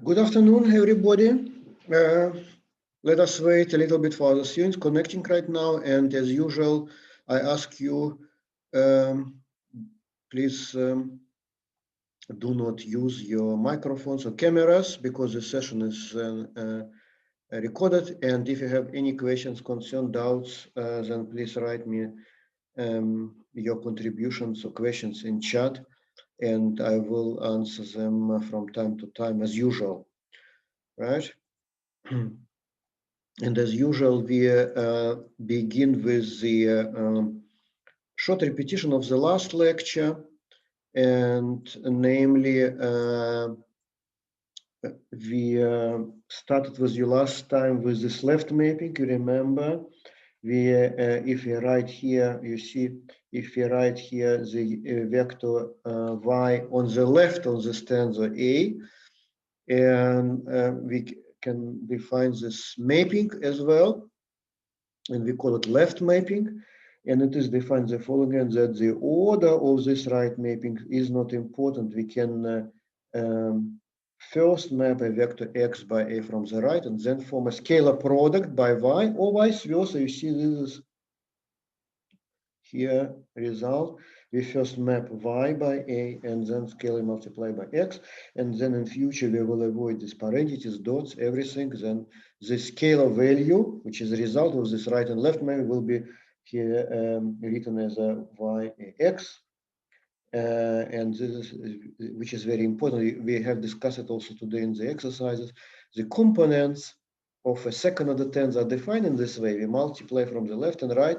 Good afternoon, everybody. Let us wait a little bit for the students connecting right now. And as usual, I ask you, please do not use your microphones or cameras because the session is recorded. And if you have any questions, concerns, doubts, then please write me your contributions or questions in chat, and I will answer them from time to time as usual, right? And as usual, we begin with the short repetition of the last lecture, and namely, we started with you last time with this left mapping. You remember, if we write here, you see, if we write here the vector y on the left of the tensor A, and we can define this mapping as well, and we call it left mapping, and it is defined the following, and that the order of this right mapping is not important. We can first map a vector x by a from the right, and then form a scalar product by y, or vice versa. You see, this is here result. We first map y by a and then scalar multiply by x, and then in future we will avoid these parentheses, dots, everything. Then the scalar value, which is the result of this right and left map, will be here written as a y x, and this is, which is very important. We have discussed it also today in the exercises. The components of a second order tensor are defined in this way. We multiply from the left and right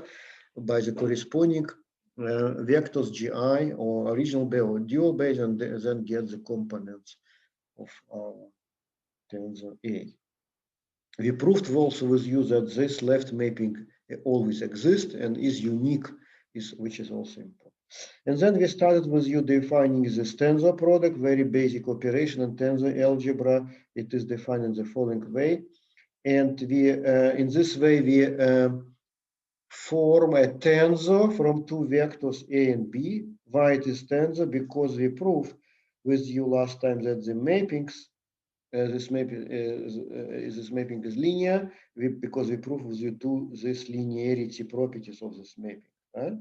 by the corresponding vectors gi or original base or dual base, and then get the components of our tensor A. We proved also with you that this left mapping always exists and is unique, which is also important. And then we started with you defining this tensor product, very basic operation in tensor algebra. It is defined in the following way, and we in this way we form a tensor from two vectors A and B. Why it is tensor? Because we proved with you last time that the mappings, this mapping is linear, because we proved with you this linearity properties of this mapping. Right?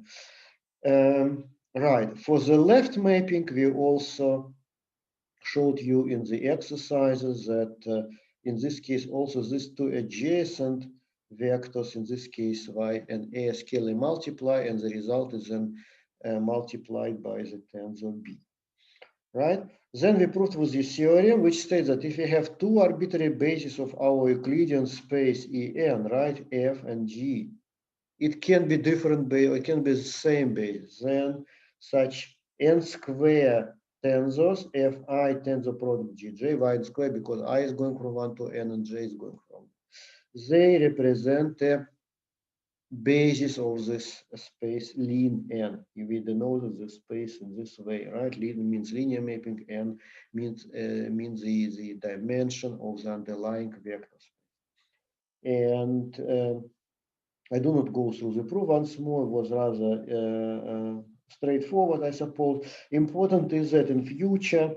Right. For the left mapping, we also showed you in the exercises that in this case also these two adjacent vectors, in this case y and a, scalar multiply, and the result is then multiplied by the tensor b. Right? Then we proved with the theorem, which states that if we have two arbitrary bases of our Euclidean space En, right, f and g, it can be different, it can be the same base. Then such n square tensors, fi tensor product gj, y square, because I is going from 1 to n and j is going from. They represent the basis of this space lin n. We denote the space in this way, right? Lin means linear mapping, and means the dimension of the underlying vector space. And I do not go through the proof once more. It was rather straightforward, I suppose. Important is that in future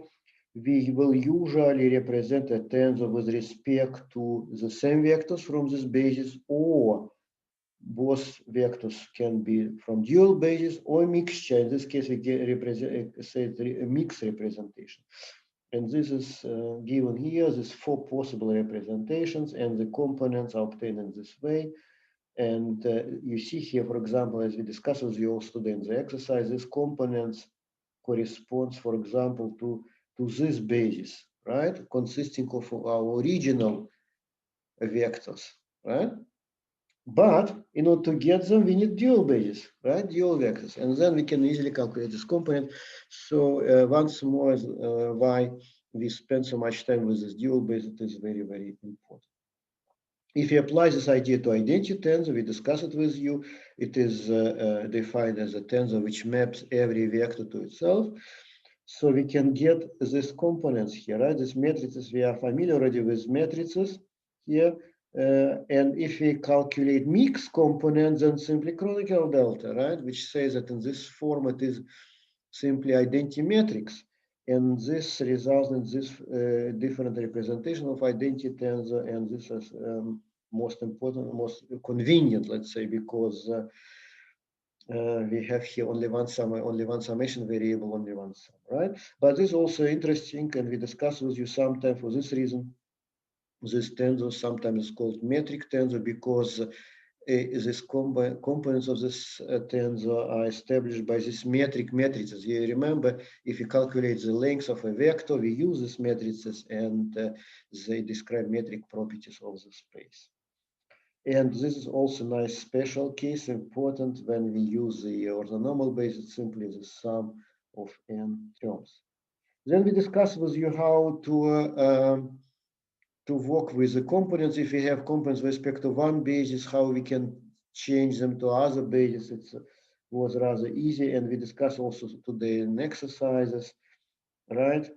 we will usually represent a tensor with respect to the same vectors from this basis, or both vectors can be from dual basis or mixture. In this case, we say a mixed representation. And this is given here. There's 4 possible representations, and the components are obtained in this way. And you see here, for example, as we discussed with you also today in the exercise, these components corresponds, for example, to this basis, right? Consisting of our original vectors, right? But in order to get them, we need dual bases, right? Dual vectors, and then we can easily calculate this component. So once more, why we spend so much time with this dual base, it is very, very important. If you apply this idea to identity tensor, we discussed it with you. It is defined as a tensor which maps every vector to itself. So we can get these components here, right? These matrices, we are familiar already with matrices here. And if we calculate mixed components, then simply Kronecker delta, right? Which says that in this form it is simply identity matrix. And this results in this different representation of identity tensor, and this is most important, most convenient, let's say, because we have here only one summation variable, only one sum, right? But this is also interesting, and we discuss with you sometime for this reason. This tensor sometimes is called metric tensor because these components of this tensor are established by these metric matrices. You remember, if you calculate the length of a vector, we use these matrices, and they describe metric properties of the space. And this is also a nice special case, important when we use the orthonormal base. It's simply the sum of n terms. Then we discuss with you how to work with the components. If we have components with respect to one basis, how we can change them to other bases. It was rather easy, and we discuss also today in exercises, right?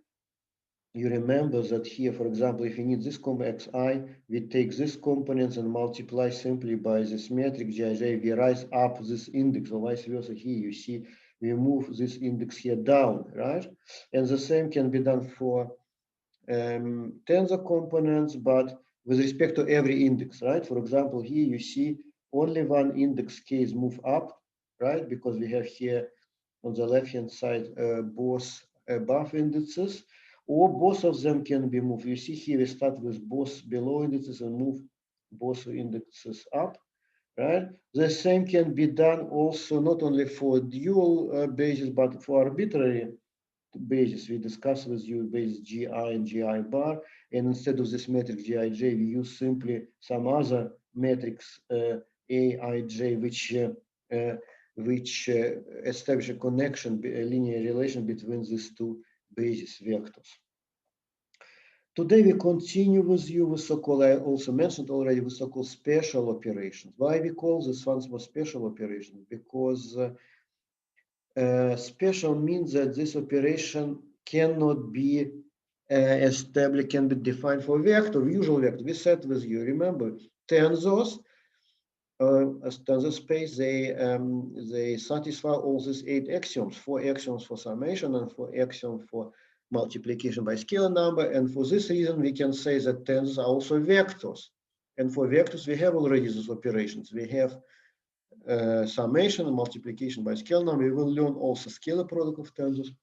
You remember that here, for example, if you need this component xi, we take this components and multiply simply by this metric gij. We rise up this index, or vice versa. Here you see we move this index here down, right? And the same can be done for tensor components, but with respect to every index, right? For example, here you see only one index k is move up, right? Because we have here on the left-hand side both above indices, or both of them can be moved. You see here we start with both below indices and move both indexes up, right? The same can be done also not only for dual basis, but for arbitrary basis. We discuss with you base gi and gi bar, and instead of this metric gij, we use simply some other matrix aij, which establish a connection, a linear relation between these two basis vectors. Today we continue with you with so-called, I also mentioned already, with so-called special operations. Why we call this ones for special operations? Because special means that this operation cannot be established, can be defined for vector, usual vector. We said with you, remember, tensors, as tensor space, they satisfy all these 8 axioms, 4 axioms for summation and 4 axioms for multiplication by scalar number. And for this reason, we can say that tensors are also vectors. And for vectors, we have already these operations. We have summation and multiplication by scalar number. We will learn also scalar product of tensors.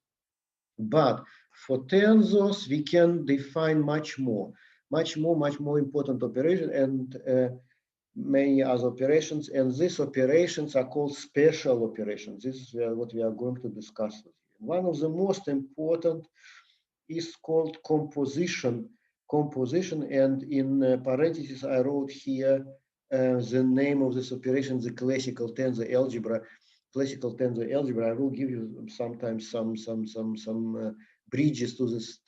But for tensors, we can define much more important operation, and many other operations. And these operations are called special operations. This is what we are going to discuss. One of the most important is called composition. And in parentheses, I wrote here the name of this operation, the classical tensor algebra. Classical tensor algebra. I will give you sometimes some bridges to this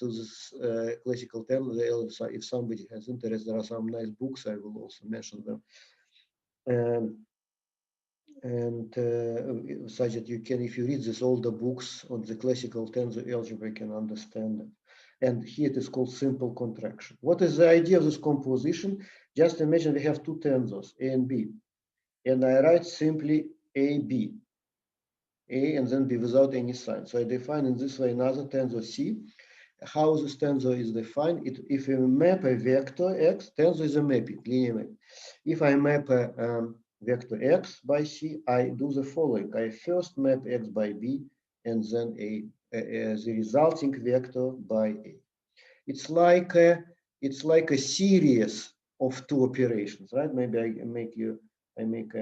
classical tensor algebra. If somebody has interest, there are some nice books. I will also mention them. Such that you can, if you read these older books on the classical tensor algebra, you can understand it. And here it is called simple contraction. What is the idea of this composition? Just imagine we have two tensors, A and B, and I write simply A, B, A and then B without any sign. So I define in this way another tensor C. How this tensor is defined? If I map a vector X, tensor is a mapping, linear mapping. If I map a vector X by C, I do the following. I first map X by B, and then the resulting vector by A. It's like a series of two operations, right? Maybe I make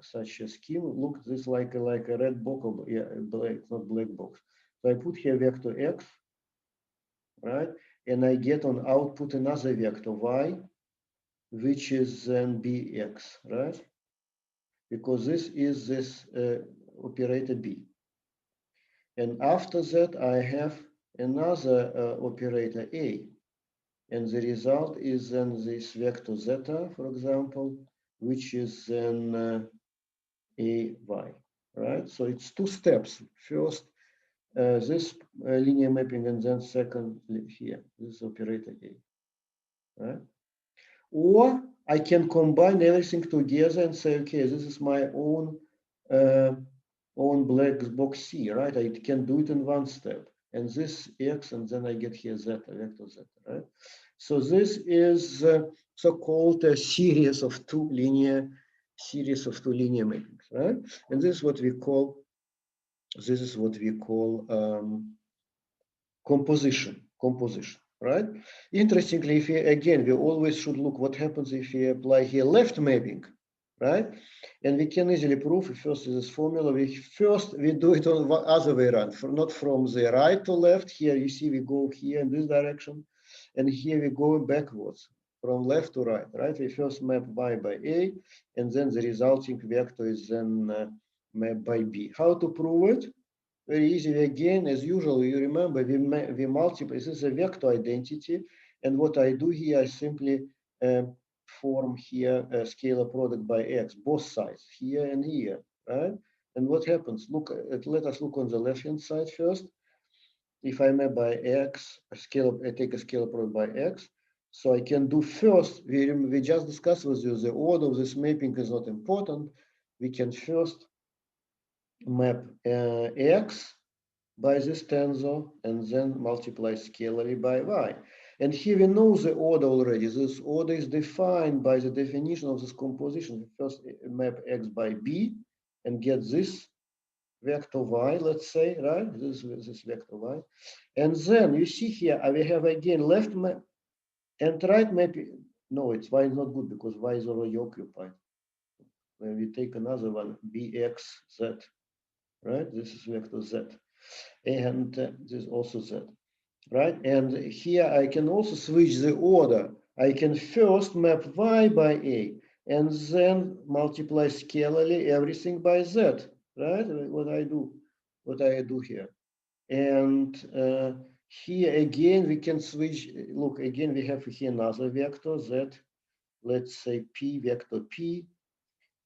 such a scheme. Look, this like a red box, or yeah, black, not black box. So I put here vector X, right? And I get on output another vector Y, which is then Bx, right? Because this is this operator B. And after that, I have another operator A. And the result is then this vector zeta, for example, which is then AY, right? So it's two steps. First, this linear mapping, and then second here, this operator A, right? Or I can combine everything together and say, okay, this is my own black box C, right? I can do it in one step. and this x, and then I get here zeta, vector zeta, right? So this is so-called a series of two linear mappings, right? And this is what we call composition, right? Interestingly, if we, again, we always should look what happens if we apply here left mapping, right? And we can easily prove first this formula. We do it on the other way around, not from the right to left. Here you see we go here in this direction, and here we go backwards from left to right, right? We first map y by a, and then the resulting vector is then mapped by b. How to prove it? Very easy. Again, as usual, you remember we multiply. This is a vector identity, and what I do here, I simply form here a scalar product by x, both sides, here and here, right? And what happens? Look, let us look on the left-hand side first. If I map by x, I take a scalar product by x. So I can do first. We just discussed with you the order of this mapping is not important. We can first map x by this tensor and then multiply scalarly by y. And here we know the order already. This order is defined by the definition of this composition. First map x by b and get this vector y, let's say, right? This vector y. And then you see here, we have again left map and right map. No, it's y is not good because y is already occupied. When we take another one, bx, right? This is vector z. And this is also z, right? And here I can also switch the order. I can first map y by a and then multiply scalarly everything by z, right? What I do here. And here again we can switch. Look, again we have here another vector z. Let's say p, vector p.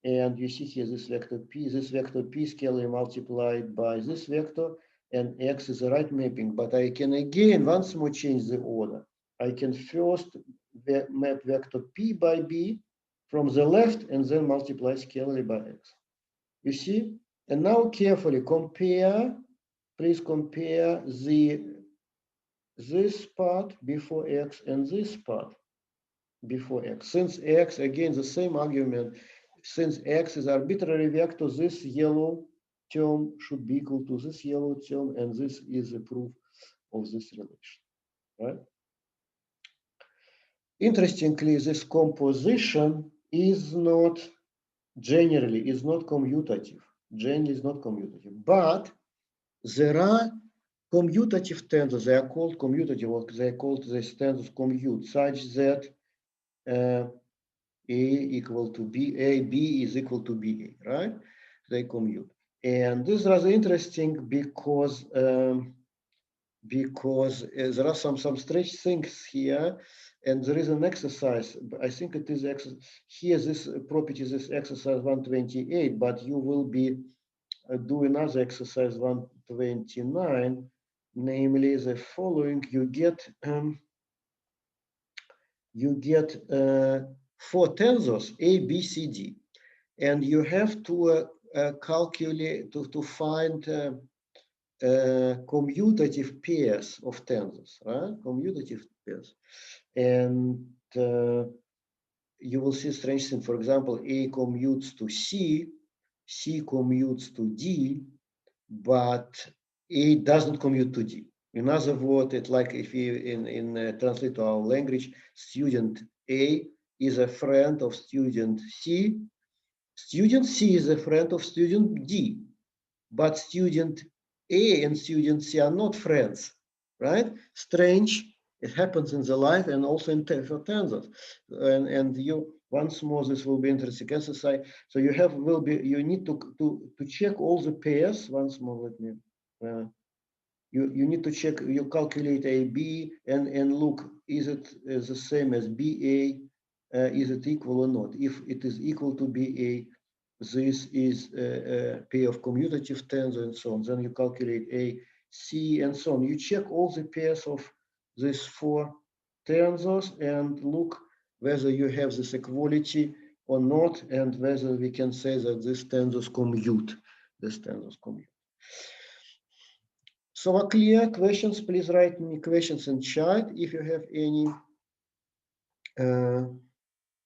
And you see here this vector p scalarly multiplied by this vector, and x is the right mapping. But I can again once more change the order. I can first map vector p by b from the left and then multiply scalarly by x. You see? And now carefully compare, please compare this part before x and this part before x. Since x, again, the same argument, since x is arbitrary vector, this yellow term should be equal to this yellow term, and this is a proof of this relation, right? Interestingly, this composition is not commutative. Generally is not commutative, but there are commutative tensors. They are called commutative, or they are called these tensors commute, such that a equal to b, b is equal to ba, right? They commute. And this is rather interesting because there are some strange things here, and there is an exercise. I think it is here. This property is exercise 128, but you will be doing another exercise 129, namely the following. You get 4 tensors A, B, C, D, and you have to calculate to find commutative pairs of tensors, right? Commutative pairs, and you will see strange thing. For example, A commutes to C, C commutes to D, but A doesn't commute to D. In other words, it's like if you translate to our language, student A is a friend of student C. Student C is a friend of student D, but student A and student C are not friends, right? Strange. It happens in the life and also in tensors. And you once more, this will be interesting exercise. So you need to check all the pairs once more. Let me. You need to check. You calculate A B and look. Is it the same as BA? Is it equal or not? If it is equal to BA, this is a pair of commutative tensor and so on. Then you calculate A, C, and so on. You check all the pairs of these 4 tensors and look whether you have this equality or not, and whether we can say that these tensors commute. These tensors commute. So are clear questions? Please write me questions in chat if you have any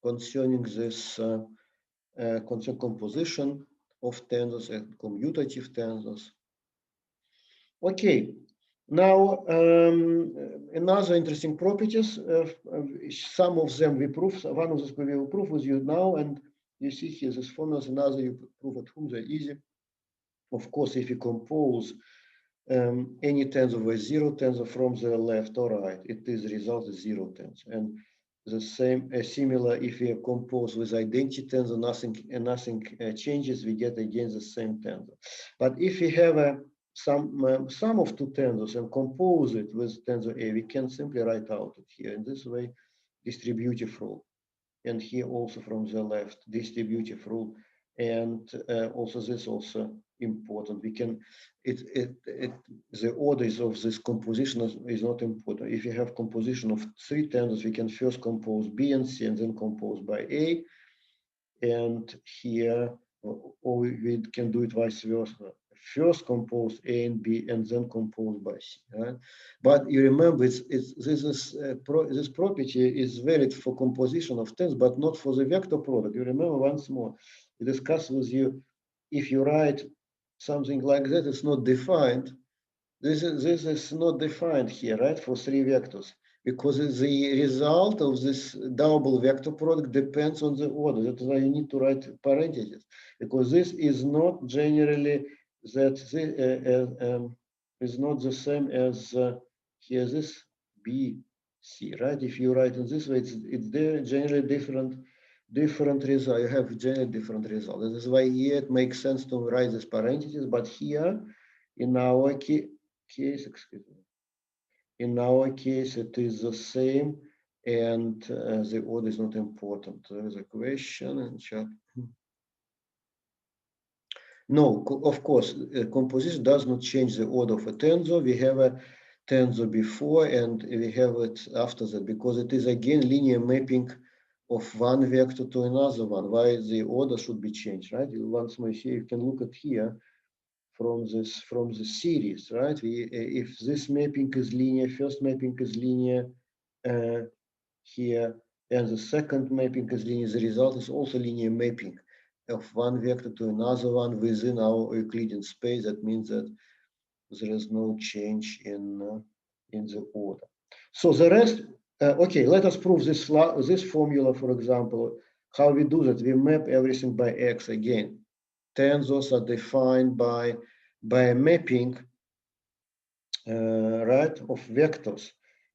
concerning this concern composition of tensors and commutative tensors. Okay, now another interesting properties. Some of them we prove. One of these we will prove with you now, and you see here this formulas. Another you prove at home. They're easy. Of course, if you compose any tensor with zero tensor from the left or right, it is result is zero tensor. And the same, similar, if we compose with identity tensor, nothing changes, we get again the same tensor. But if we have a sum of two tensors and compose it with tensor A, we can simply write out it here in this way, distributive rule. And here also from the left, distributive rule. And also this also important. We can, the orders of this composition is not important. If you have composition of three tensors, we can first compose B and C and then compose by A. And here, or we can do it vice versa. First compose A and B and then compose by C. Right? But you remember, this property is valid for composition of tensors, but not for the vector product. You remember once more, we discussed with you, if you write something like that, it's not defined. This is not defined here, right, for three vectors, because the result of this double vector product depends on the order. That's why you need to write parentheses, because this is not generally that is not the same as here this B, C, right? If you write in this way, it's generally different result. You have generally different result. This is why here it makes sense to write these parentheses, but here in our case, excuse me. In our case, it is the same, and the order is not important. There is a question in chat. No, of course, composition does not change the order of a tensor. We have a tensor before and we have it after that, because it is again linear mapping of one vector to another one. Why the order should be changed, right? Once more here, you can look at here from the series, right? If this mapping is linear, first mapping is linear here, and the second mapping is linear, the result is also linear mapping of one vector to another one within our Euclidean space. That means that there is no change in the order. So the rest, okay, let us prove this formula, for example. How we do that? We map everything by X again. Tensors are defined by a mapping, right, of vectors.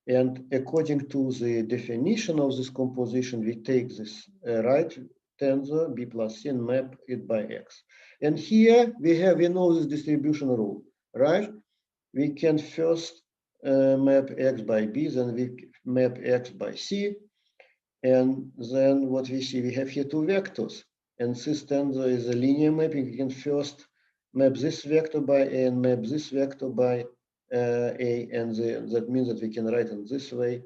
And according to the definition of this composition, we take this right tensor B plus C and map it by X. And here we know this distribution rule, right? We can first map X by B, then we map X by C. And then what we see, we have here two vectors. And this tensor is a linear mapping. We can first map this vector by A and map this vector by A, and that means that we can write in this way.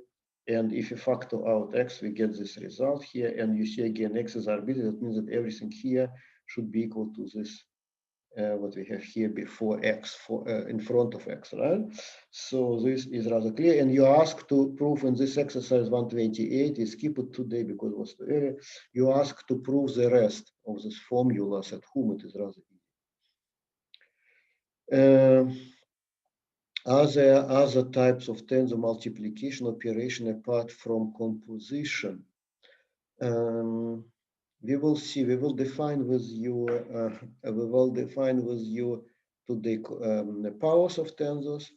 And if you factor out X, we get this result here. And you see again, X is arbitrary. That means that everything here should be equal to this, what we have here before X, in front of X, right? So this is rather clear. And you ask to prove in this exercise 128, we skip it today because it was too early. You ask to prove the rest of these formulas at home. It is rather easy. Are there other types of tensor multiplication operation apart from composition? We will see. We will define with you. Today the powers of tensors.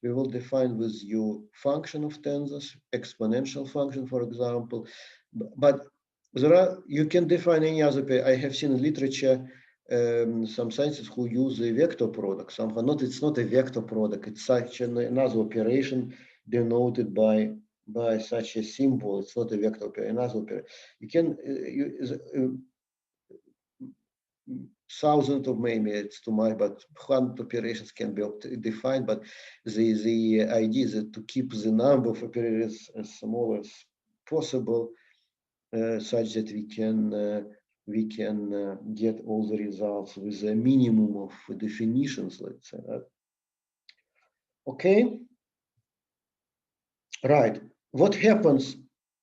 We will define with you function of tensors, exponential function, for example. But you can define any other. I have seen in literature some scientists who use a vector product. It's not a vector product. It's such another operation denoted by such a symbol. It's not a vector operation. Another operation. You can thousands of, maybe it's too much, but 100 operations can be defined. But the idea is that to keep the number of operators as small as possible, such that we can get all the results with a minimum of definitions, let's say. Okay, right. What happens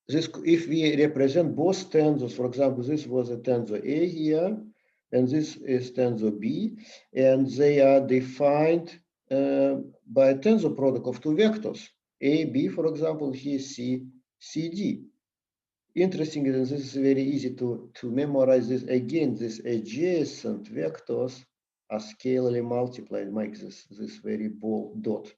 this if we represent both tensors? For example, this was a tensor A here, and this is tensor B, and they are defined by a tensor product of two vectors, A, B, for example, here C, C, D. Interesting, and this is very easy to memorize this. Again, these adjacent vectors are scalarly multiplied, make this very bold dot.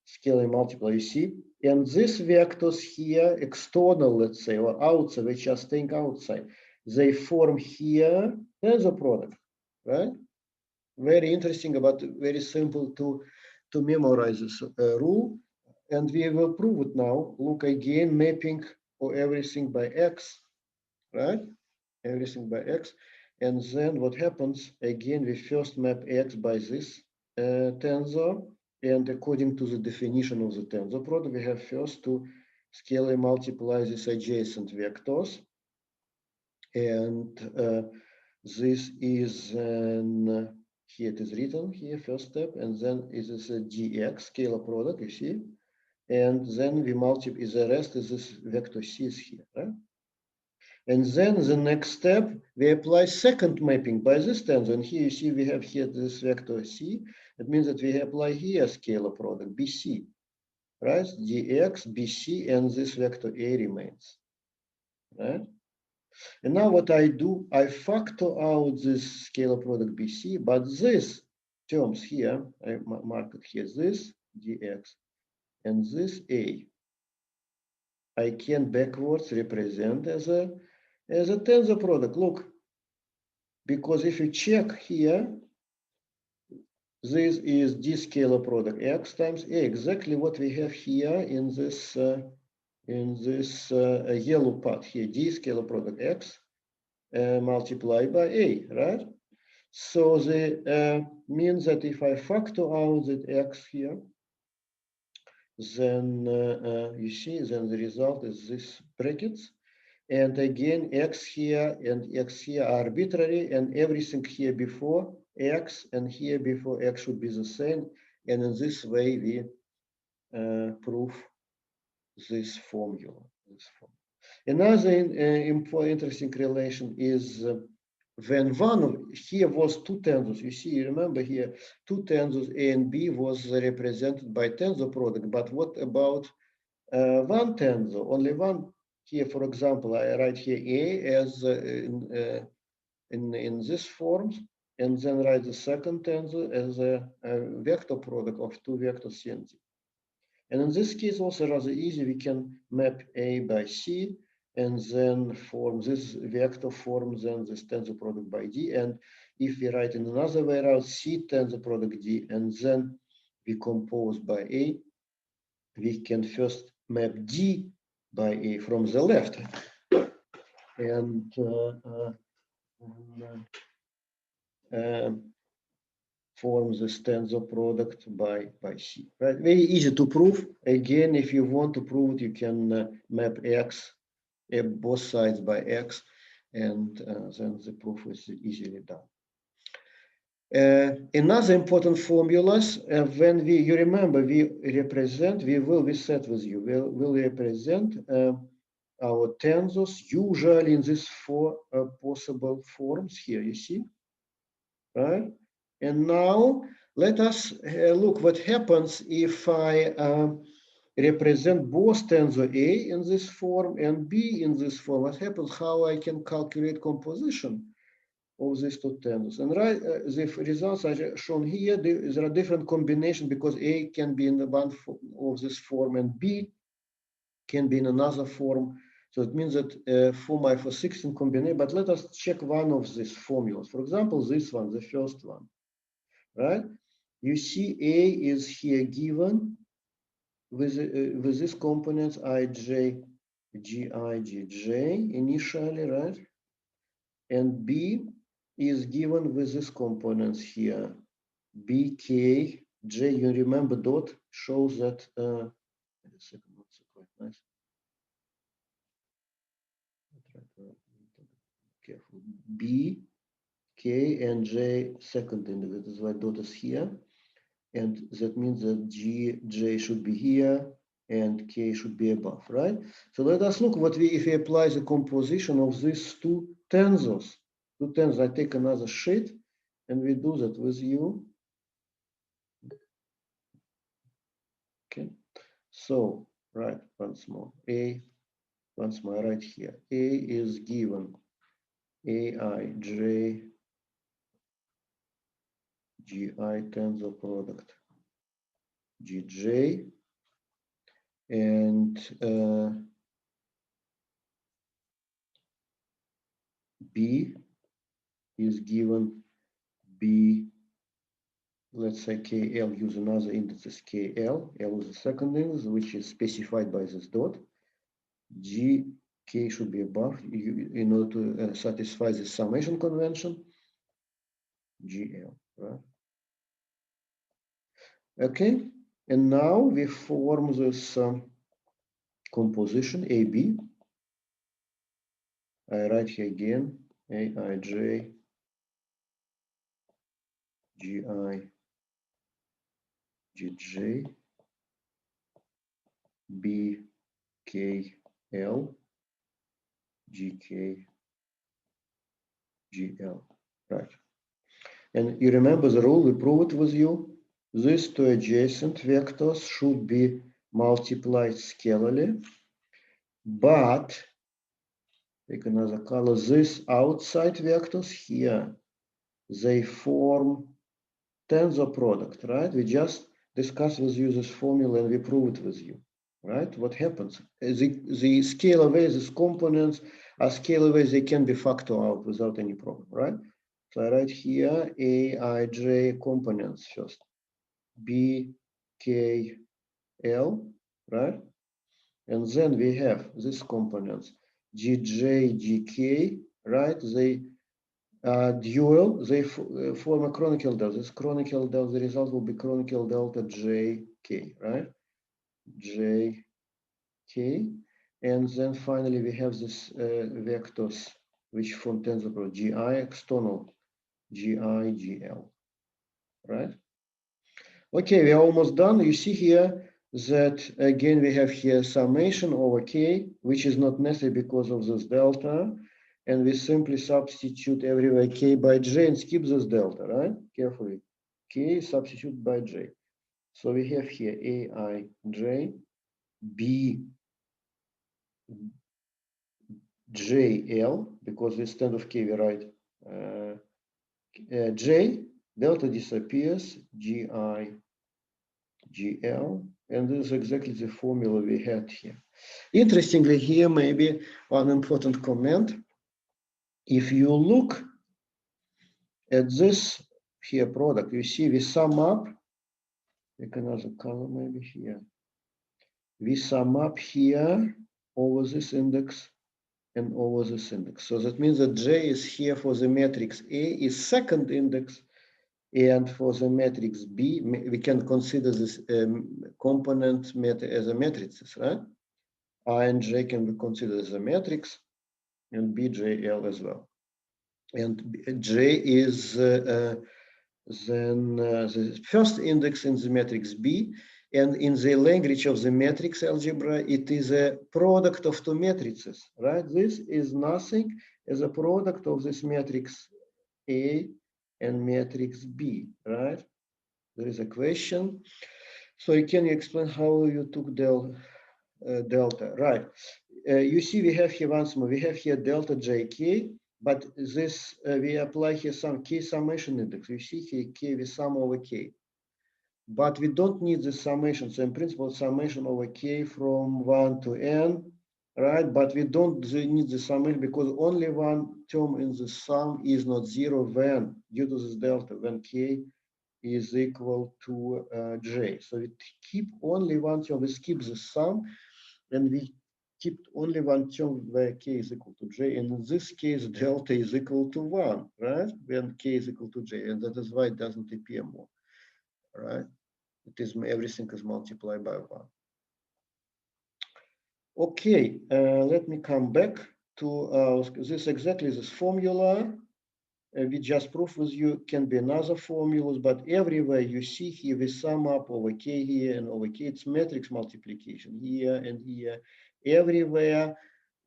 Scalarly multiply, you see? And these vectors here, external, let's say, or outside, which are staying outside, they form here tensor product, right? Very interesting, but very simple to memorize this rule. And we will prove it now. Look again, mapping or everything by X, right? Everything by X. And then what happens, again, we first map X by this tensor. And according to the definition of the tensor product, we have first to scalarly multiply these adjacent vectors. And this is here it is written here, first step, and then it is a dx scalar product, you see. And then we multiply, the rest is this vector C is here, right? And then the next step, we apply second mapping by this tensor. And here you see we have here this vector C. It means that we apply here scalar product BC, right? dx, BC, and this vector A remains, right? And now what I do, I factor out this scalar product BC, but this terms here, I mark it here, this dx and this A, I can backwards represent as a tensor product. Look, because if you check here, this is d scalar product x times A, exactly what we have here in this yellow part here, d scalar product x multiplied by A, right? So the means that if I factor out that x here, then you see, then the result is this brackets. And again, x here and x here are arbitrary, and everything here before x and here before x should be the same. And in this way, we prove this formula. Another interesting relation is when one of here was two tensors. You see, remember here, two tensors A and B was represented by tensor product. But what about one tensor? Only one. Here, for example, I write here A as in this form, and then write the second tensor as a vector product of two vectors C and D. And in this case, also rather easy, we can map A by C, and then form this vector form then this tensor product by D. And if we write in another way around, C tensor product D, and then we compose by A, we can first map D by A from the left, and form this tensor product by C. Right? Very easy to prove. Again, if you want to prove it, you can map X, both sides by X, and then the proof is easily done. Another important formulas, when you remember, we set with you, we'll represent our tensors usually in these four possible forms here, you see, right? And now let us look what happens if I represent both tensor A in this form and B in this form. What happens, how I can calculate composition of these two tensors. And right, the results are shown here. There are different combinations because A can be in the one of this form and B can be in another form. So it means that 4 by 4, 16 combination, but let us check one of these formulas. For example, this one, the first one, right? You see A is here given with these components ij, gi, gj initially, right? And B is given with these components here, bk, j. You remember dot shows that, wait a second, not so quite nice. Careful. B, K, and J second individuals, why dot is here. and that means that J should be here and K should be above, right? So let us look what if we apply the composition of these two tensors. I take another sheet and we do that with you. Okay, so right once more, once more right here. A is given Aij Gi tensor product Gj, and B is given B, let's say KL, use another indices KL. L is the second index, which is specified by this dot. K should be above in order to satisfy the summation convention. GL, right? Okay, and now we form this composition AB. I write here again Aij Gi Gj BKL GK GL, right? And you remember the rule we proved with you? These two adjacent vectors should be multiplied scalarly, but take another color. These outside vectors here, they form tensor product, right? We just discussed with you this formula and we proved it with you, right? What happens? The scalar ways, these components are scalar ways, they can be factored out without any problem, right? So I write here Aij components first. B, K, L, right? And then we have these components, Gj, Gk, right? They dual, they form a chronicle delta. This chronicle delta, the result will be chronicle delta Jk, right? Jk. And then finally we have this vectors which form tensor product Gi external, Gi, Gl, right? Okay, we are almost done. You see here that again we have here summation over K, which is not necessary because of this delta. And we simply substitute everywhere K by J and skip this delta, right? Carefully. K substitute by J. So we have here Aij, B, JL, because instead of K we write J, delta disappears, Gi, GL, and this is exactly the formula we had here. Interestingly, here maybe one important comment. If you look at this here product, you see we sum up, take another color maybe here. We sum up here over this index and over this index. So that means that J is here for the matrix A is second index, and for the matrix B, we can consider this component as a matrices, right? I and J can be considered as a matrix, and B, J, L as well. And J is then the first index in the matrix B, and in the language of the matrix algebra, it is a product of two matrices, right? This is nothing as a product of this matrix A and matrix B, right? There is a question. So can you explain how you took delta, right? You see we have here once more, we have here delta Jk, but this we apply here some K summation index. You see here K, we sum over K. But we don't need the summation. So in principle, summation over K from 1 to n, right? But we don't need the summation because only one term in the sum is not zero when, due to this delta, when K is equal to J. So we keep only one term, we skip the sum, and we keep only one term where K is equal to J. And in this case, delta is equal to 1, right? When K is equal to J. And that is why it doesn't appear more, right? It is everything is multiplied by 1. Okay, let me come back to this exactly this formula. we just proved with you, can be another formulas, but everywhere you see here we sum up over k here and over k, it's matrix multiplication here and here. Everywhere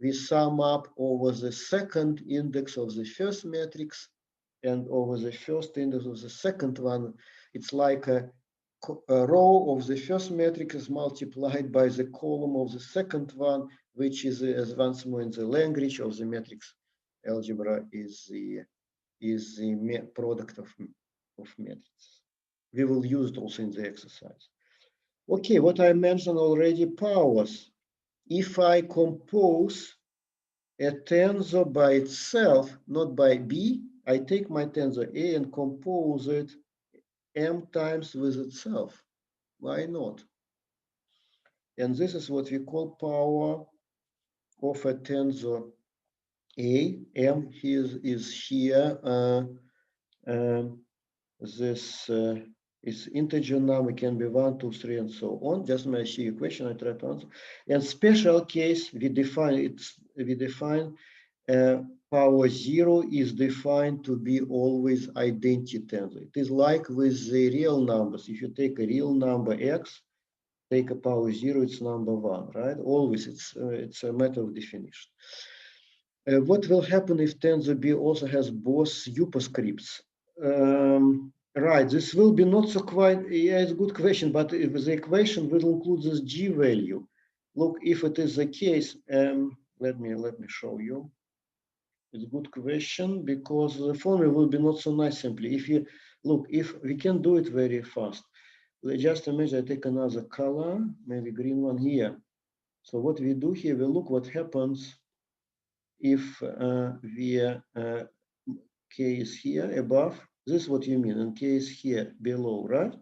we sum up over the second index of the first matrix and over the first index of the second one. It's like a row of the first matrix is multiplied by the column of the second one, which is, as once more in the language of the matrix algebra, is the product of matrices. We will use it also in the exercise. Okay, what I mentioned already, powers. If I compose a tensor by itself, not by B, I take my tensor A and compose it m times with itself. Why not? And this is what we call power of a tensor A. M here is here. This is integer number, can be 1, 2, 3, and so on. Just when I see a question, I try to answer. And special case, we define it. We define power 0 is defined to be always identity tensor. It is like with the real numbers. If you take a real number x, take a power 0, it's number 1, right? Always, it's a matter of definition. What will happen if tensor B also has both superscripts? Right, this will be not so quite, yeah, it's a good question, but if the equation will include this G value. Look, if it is the case, let me show you. It's a good question because the formula will be not so nice simply. If you look, if we can do it very fast. Let's just imagine I take another color, maybe green one here. So what we do here, we look what happens if k is here above. This is what you mean, and k is here below, right?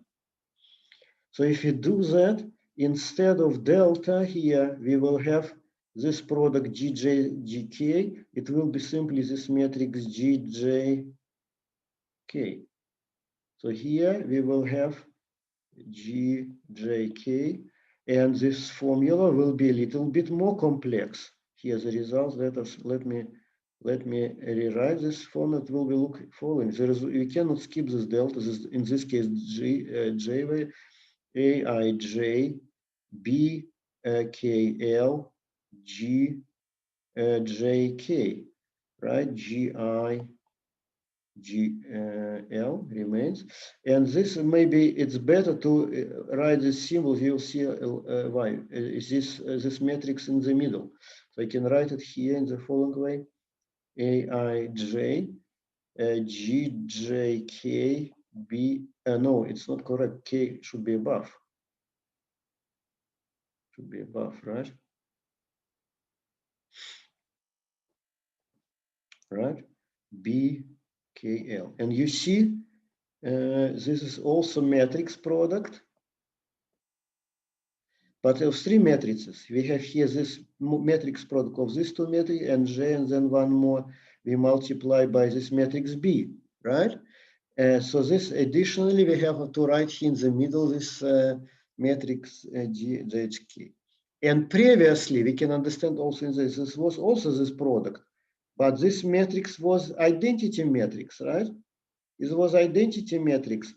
So if you do that, instead of delta here, we will have this product Gj, Gk. It will be simply this matrix Gjk. So here we will have Gjk, and this formula will be a little bit more complex. Here's the results. Let me rewrite this formula. It will be look following. We cannot skip this delta. In this case, J Aij B KL G JK, right? GI GL remains, and this maybe it's better to write this symbol. You'll see why is this matrix in the middle. So I can write it here in the following way: Aij GJK B. No, it's not correct. K should be above. Should be above, right? Right? BKL. And you see, this is also matrix product, but of three matrices. We have here this matrix product of these two matrices and J, and then one more we multiply by this matrix B, right? So this additionally we have to write here in the middle this matrix GHK. And previously we can understand also in this was also this product, but this matrix was identity matrix, right? It was identity matrix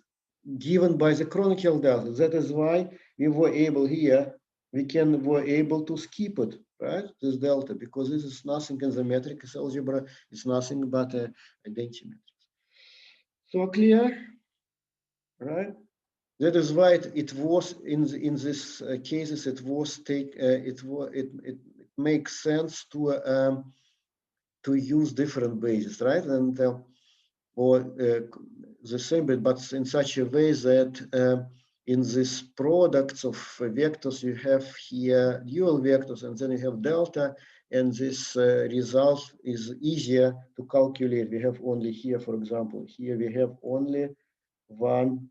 given by the chronicle delta. That is why we were able here, were able to skip it, right? This delta, because this is nothing in the matrix algebra, it's nothing but an identity matrix. So clear, right? That is why it was in this cases it makes sense to use different bases, right? And or the same, but in such a way that in this products of vectors you have here dual vectors, and then you have delta, and this result is easier to calculate. We have only here, for example, here we have only one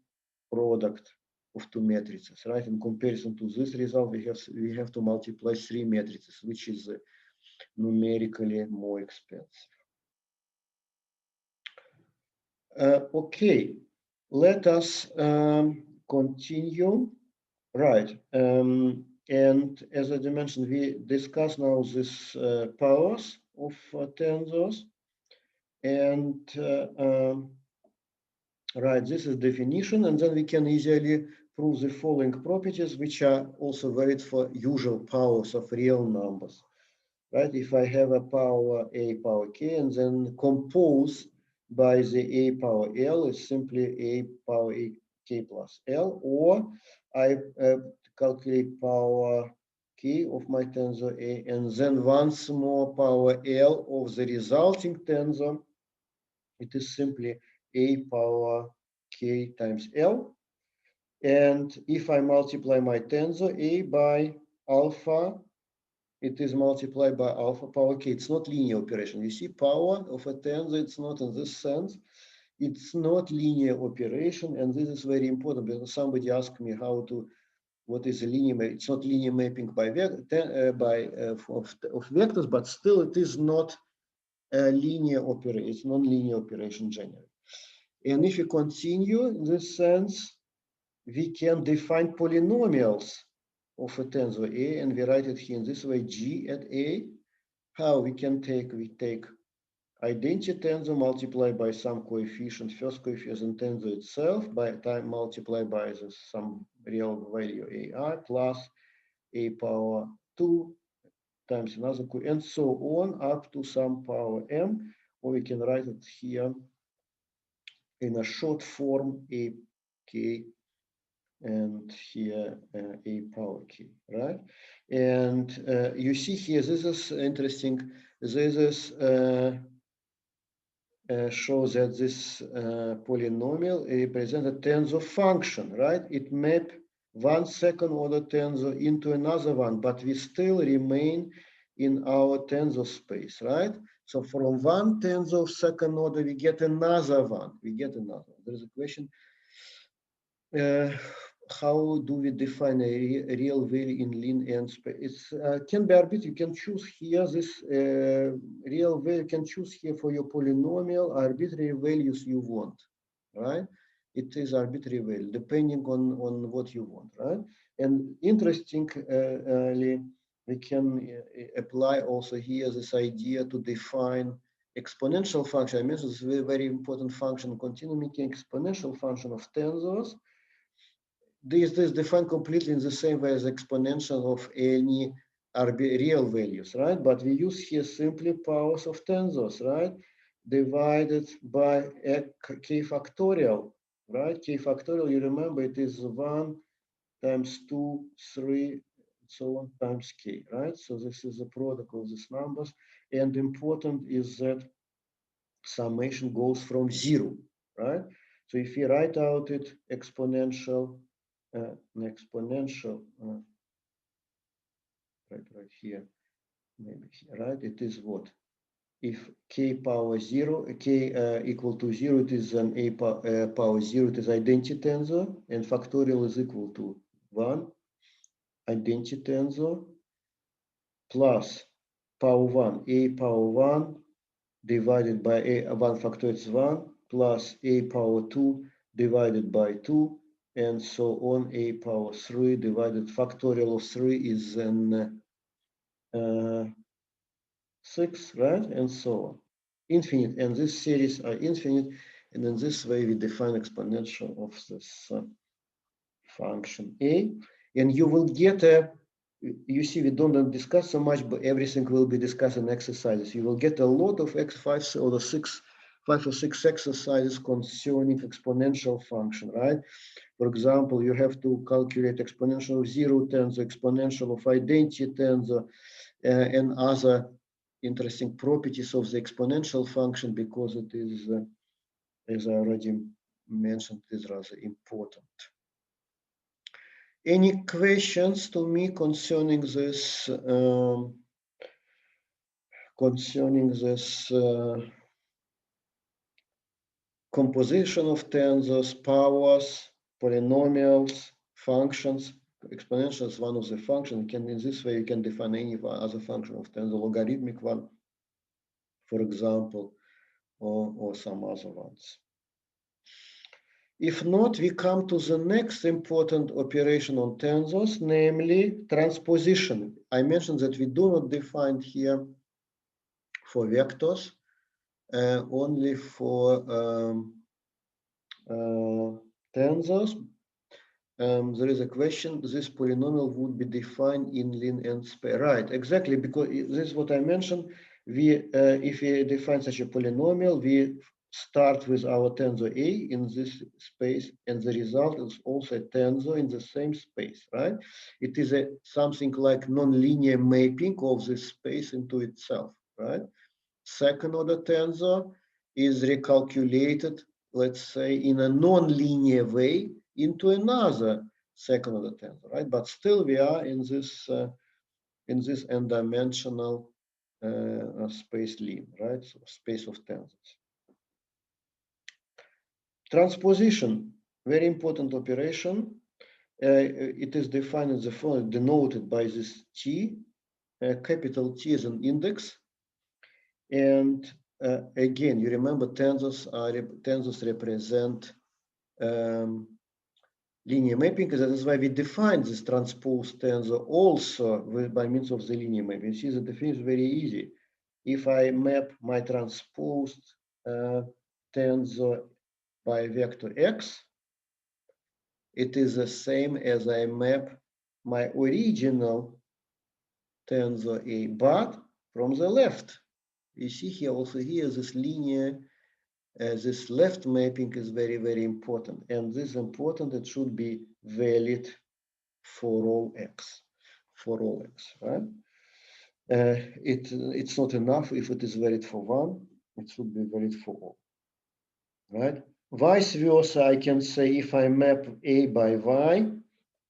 product of two matrices, right? In comparison to this result, we have to multiply three matrices, which is numerically more expensive. Okay, let us continue. Right, and as I mentioned, we discuss now this powers of tensors. And right, this is definition, and then we can easily prove the following properties, which are also valid for usual powers of real numbers. Right, if I have a power a power k and then compose by the a power l, is simply a power a k plus l, or I calculate power k of my tensor a, and then once more power l of the resulting tensor, it is simply a power k times l. And if I multiply my tensor a by alpha, it is multiplied by alpha power k. It's not linear operation. You see, power of a tensor, it's not in this sense. It's not linear operation, and this is very important because somebody asked me what is a linear? It's not linear mapping by of vectors, but still it is not a linear operation. It's non-linear operation generally. And if you continue in this sense, we can define polynomials of a tensor a, and we write it here in this way: g at a. How we take identity tensor multiplied by some coefficient, first coefficient tensor itself, by time multiplied by some real value ai plus a power 2 times another, and so on up to some power m, or we can write it here in a short form a k, and here a power k, right? And you see here, this is interesting. This is shows that this polynomial represents a tensor function, right? It maps one second order tensor into another one, but we still remain in our tensor space, right? So from one tensor of second order, we get another one. There's a question. How do we define a real value in linear space? It can be arbitrary. You can choose here this real value. You can choose here for your polynomial arbitrary values you want, right? It is arbitrary value depending on what you want, right? And interestingly, we can apply also here this idea to define exponential function. I mentioned this very important function, continuum making exponential function of tensors. This is defined completely in the same way as exponential of any real values, right? But we use here simply powers of tensors, right? Divided by k factorial, right? K factorial, you remember, it is 1 times 2, 3, so on times k, right? So this is the product of these numbers. And important is that summation goes from 0, right? So if we write out it exponential, right here, maybe here, right? It is what? If k power 0, k equal to 0, it is an a power 0, it is identity tensor, and factorial is equal to 1, identity tensor, plus power 1, a power 1, divided by a 1 factorial is 1, plus a power 2 divided by 2, and so on. A power 3 divided factorial of 3 is an 6, right? And so on. Infinite, and this series are infinite, and in this way we define exponential of this function a, and you will get a, you see, we don't discuss so much, but everything will be discussed in exercises. You will get a lot of five or six exercises concerning exponential function, right? For example, you have to calculate exponential of 0 tensor, exponential of identity tensor, and other interesting properties of the exponential function, because it is, as I already mentioned, is rather important. Any questions to me concerning this composition of tensors, powers, polynomials, functions? Exponential is one of the functions. In this way, you can define any other function of tensor, logarithmic one, for example, or some other ones. If not, we come to the next important operation on tensors, namely transposition. I mentioned that we do not define here for vectors only for tensors. There is a question, this polynomial would be defined in line and space. Right, exactly, because this is what I mentioned. If we define such a polynomial, we start with our tensor A in this space, and the result is also a tensor in the same space, right? It is something like non-linear mapping of this space into itself, right? Second order tensor is recalculated, let's say, in a non-linear way into another second order tensor, right? But still we are in this n-dimensional space lim, right? So space of tensors. Transposition, very important operation. It is defined as the following, denoted by this T, capital T is an index. And again, you remember tensors represent linear mapping. That is why we define this transposed tensor also by means of the linear mapping. You see, the definition is very easy. If I map my transposed tensor by vector x, it is the same as I map my original tensor A, but from the left. You see here also here this linear, this left mapping is very, very important. And this is important, it should be valid for all x, right? It's not enough if it is valid for one, it should be valid for all, right? Vice versa, I can say if I map A by Y,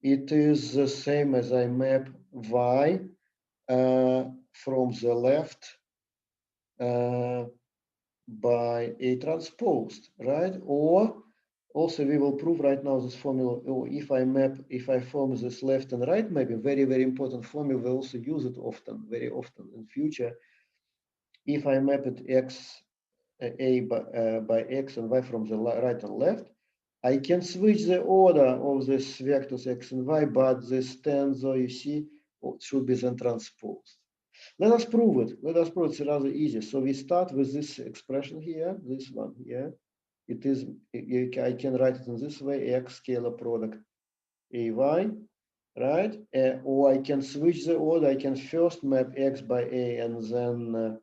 it is the same as I map Y from the left by A transposed, right? Or also we will prove right now this formula, or if I form this left and right mapping, very, very important formula, we also use it often, very often in future. If I map it x, A by x and y from the right and left, I can switch the order of this vectors x and y, but this tensor, you see, should be then transposed. Let us prove it. Let us prove it's rather easy. So we start with this expression here, this one here. It is, I can write it in this way, x scalar product ay, right? Or I can switch the order. I can first map x by a and then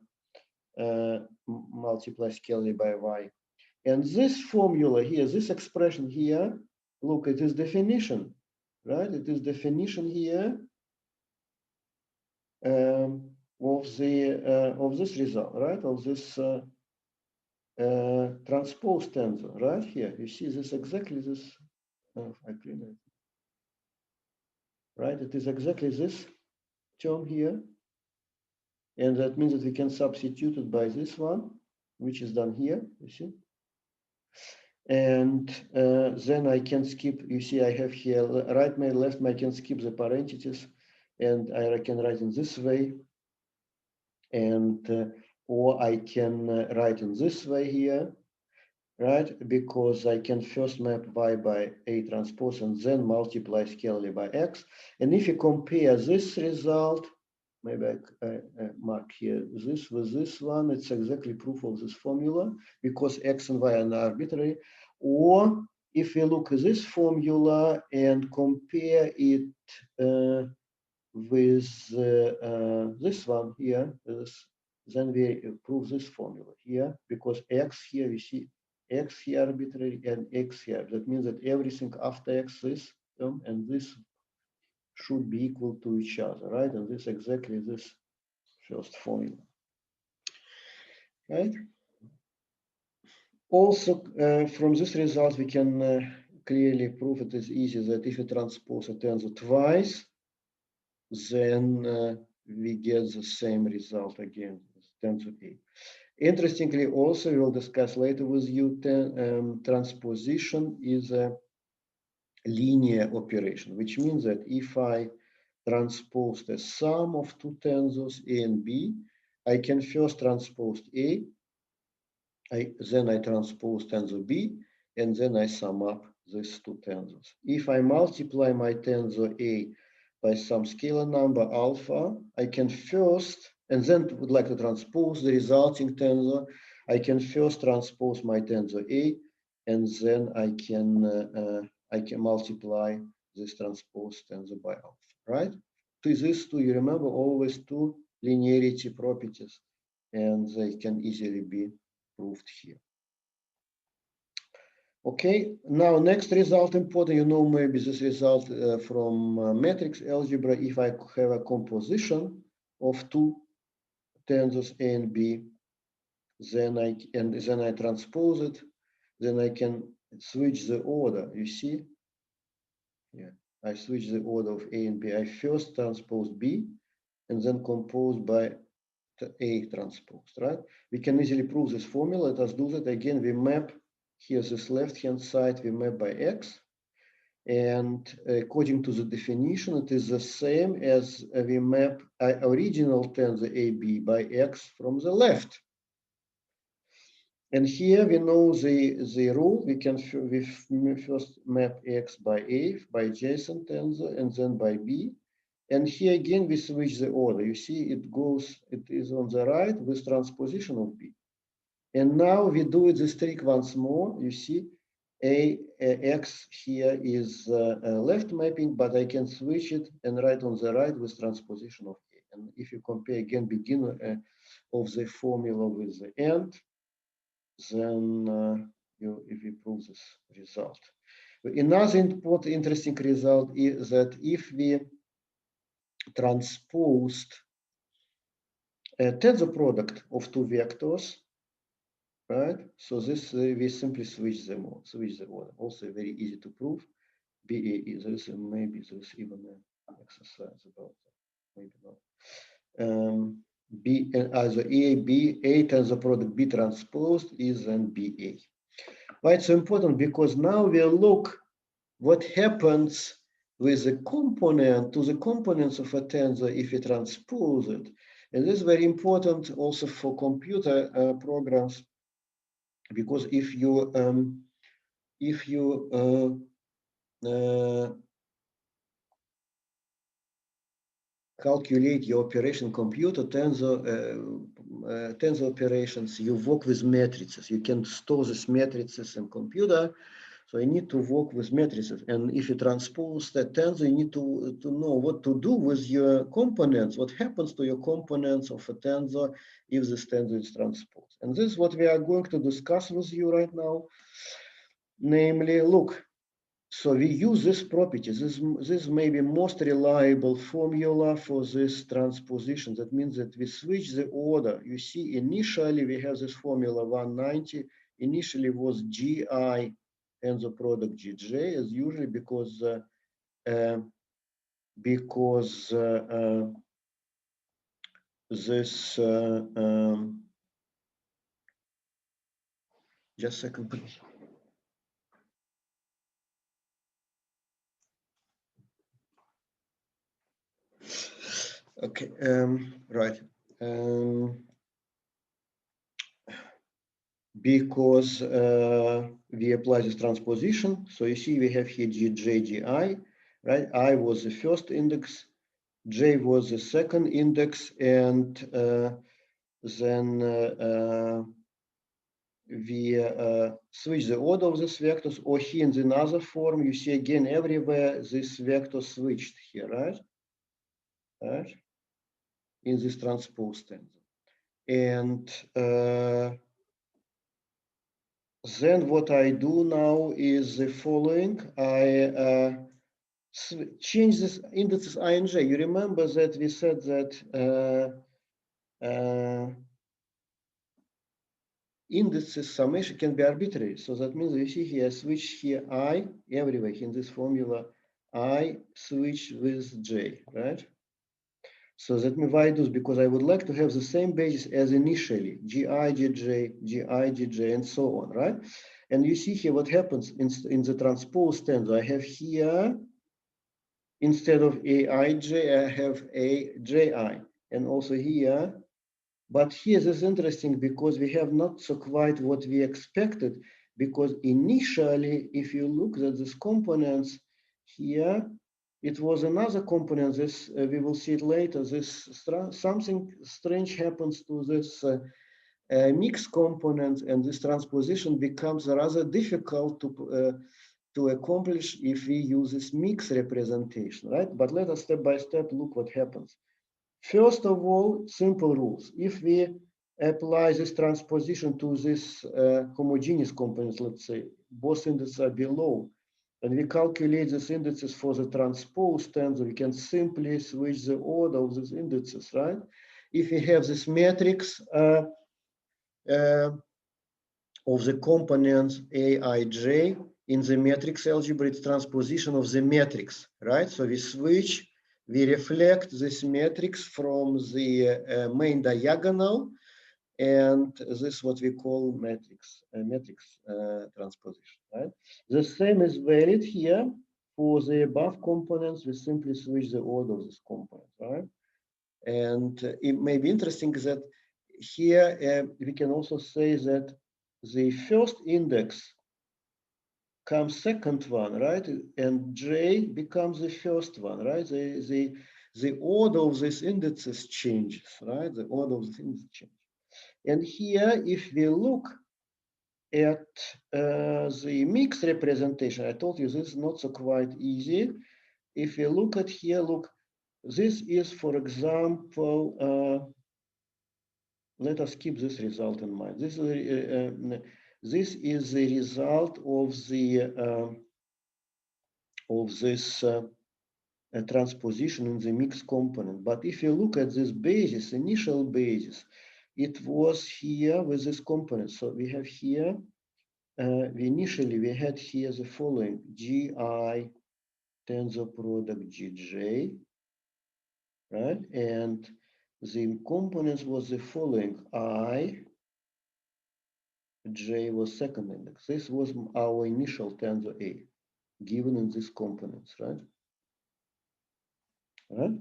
multiply scalarly by y. And this formula here, this expression here, look, it is definition, right? It is definition here of this result, right? Of this transposed tensor, right here. You see this exactly this. I clean it. Right? It is exactly this term here, and that means that we can substitute it by this one, which is done here. You see. And then I can skip, you see, I have here right my left, I can skip the parentheses, and I can write in this way, and or I can write in this way here, right? Because I can first map y by A transpose and then multiply scalarly by x. And if you compare this result, maybe I mark here this with this one, it's exactly proof of this formula because x and y are arbitrary. Or if we look at this formula and compare it with this one here, then we prove this formula here because x here, we see x here arbitrary and x here. That means that everything after x, this term and this should be equal to each other, right? And this exactly this first formula, right? Also, from this result, we can clearly prove it is easy that if you transpose a tensor twice, then we get the same result again, tensor A. Interestingly, also, we will discuss later with you, transposition is a linear operation, which means that if I transpose the sum of two tensors A and B, I can first transpose A, then I transpose tensor B, and then I sum up these two tensors. If I multiply my tensor A by some scalar number alpha, I can first, and then would like to transpose the resulting tensor I can first transpose my tensor A, and then I can multiply this transpose tensor by alpha, right? To these two, you remember always two linearity properties, and they can easily be proved here. Okay, now next result important, you know maybe this result from matrix algebra. If I have a composition of two tensors A and B, then I transpose it, then I can switch the order. You see, yeah, I switch the order of A and B. I first transpose B, and then compose by A transpose, right? We can easily prove this formula. Let us do that again. We map here this left-hand side. We map by X. And according to the definition, it is the same as we map original tensor AB by X from the left. And here we know the rule. We first map X by A, by adjacent tensor, and then by B. And here again, we switch the order. You see, it is on the right with transposition of B. And now we do this trick once more. You see, X here is left mapping, but I can switch it and write on the right with transposition of A. And if you compare again beginning of the formula with the end, then if you prove this result. Another important interesting result is that if we transposed a tensor product of two vectors, right? So this we simply switch the order. Also very easy to prove. BA is this, maybe there's even an exercise about that. Maybe not. B either A tensor product B transposed is then BA. Why it's so important? Because now we look what happens with the components of a tensor if we transpose it. And this is very important also for computer programs, because if you calculate your operation computer tensor operations, you work with matrices. You can store these matrices in computer. So you need to work with matrices. And if you transpose that tensor, you need to know what to do with your components, what happens to your components of a tensor if this tensor is transposed. And this is what we are going to discuss with you right now. Namely, look, so we use this property. This may be most reliable formula for this transposition. That means that we switch the order. You see, initially we have this formula 190. Initially was GI tensor product GJ as usually because this just a second, please. Okay, right. Because we apply this transposition. So you see we have here GJ, GI, right? I was the first index, J was the second index, and then we switch the order of these vectors, or here in another form, you see again everywhere this vector switched here, right? Right? In this transpose tensor. And then what I do now is the following. I change this indices I and j. You remember that we said that indices summation can be arbitrary. So that means we see here, switch here I, everywhere in this formula, I switch with j, right? So that means why I do this? Because I would like to have the same basis as initially, GI, GJ, GI, GJ, and so on, right? And you see here what happens in the transpose tensor. I have here, instead of AIJ, I have AJI. And also here, but here this is interesting because we have not so quite what we expected, because initially, if you look at these components here, it was another component. This we will see it later. This something strange happens to this mixed components, and this transposition becomes rather difficult to accomplish if we use this mixed representation, right? But let us step by step look what happens. First of all, simple rules. If we apply this transposition to this homogeneous components, let's say, both indices are below, and we calculate these indices for the transposed tensor, we can simply switch the order of these indices, right? If we have this matrix of the components Aij in the matrix algebra, it's transposition of the matrix, right? So we switch, we reflect this matrix from the main diagonal, and this is what we call matrix transposition, right? The same is valid here for the above components. We simply switch the order of this component, right? And it may be interesting that here we can also say that the first index comes second one, right? And J becomes the first one, right? The order of these indices changes, right? The order of the indices changes. And here, if we look at the mixed representation, I told you this is not so quite easy. If we look at here, look, this is, for example, let us keep this result in mind. This is the result of this transposition in the mixed component. But if you look at this basis, initial basis, it was here with this component. So we have here, initially we had here the following: Gi tensor product Gj, right? And the components was the following: I, J was second index. This was our initial tensor A, given in these components, right? Right?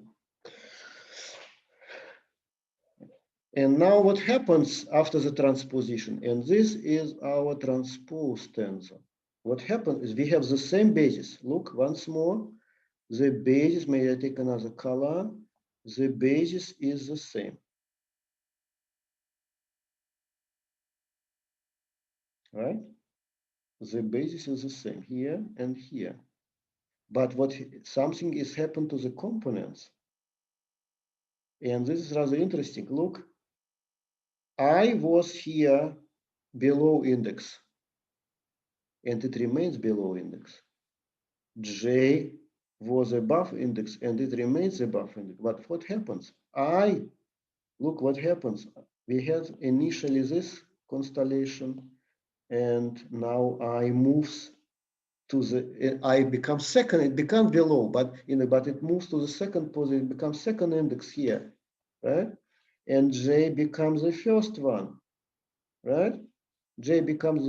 And now what happens after the transposition? And this is our transposed tensor. What happens is we have the same basis. Look, once more, the basis, may I take another color? The basis is the same. Right? The basis is the same here and here. But something is happened to the components. And this is rather interesting. Look, I was here below index, and it remains below index. J was above index, and it remains above index. But what happens? Look what happens. We had initially this constellation, and now I moves to the, I becomes second, it becomes below, but it moves to the second position, it becomes second index here, right? And J becomes the first one, right? J becomes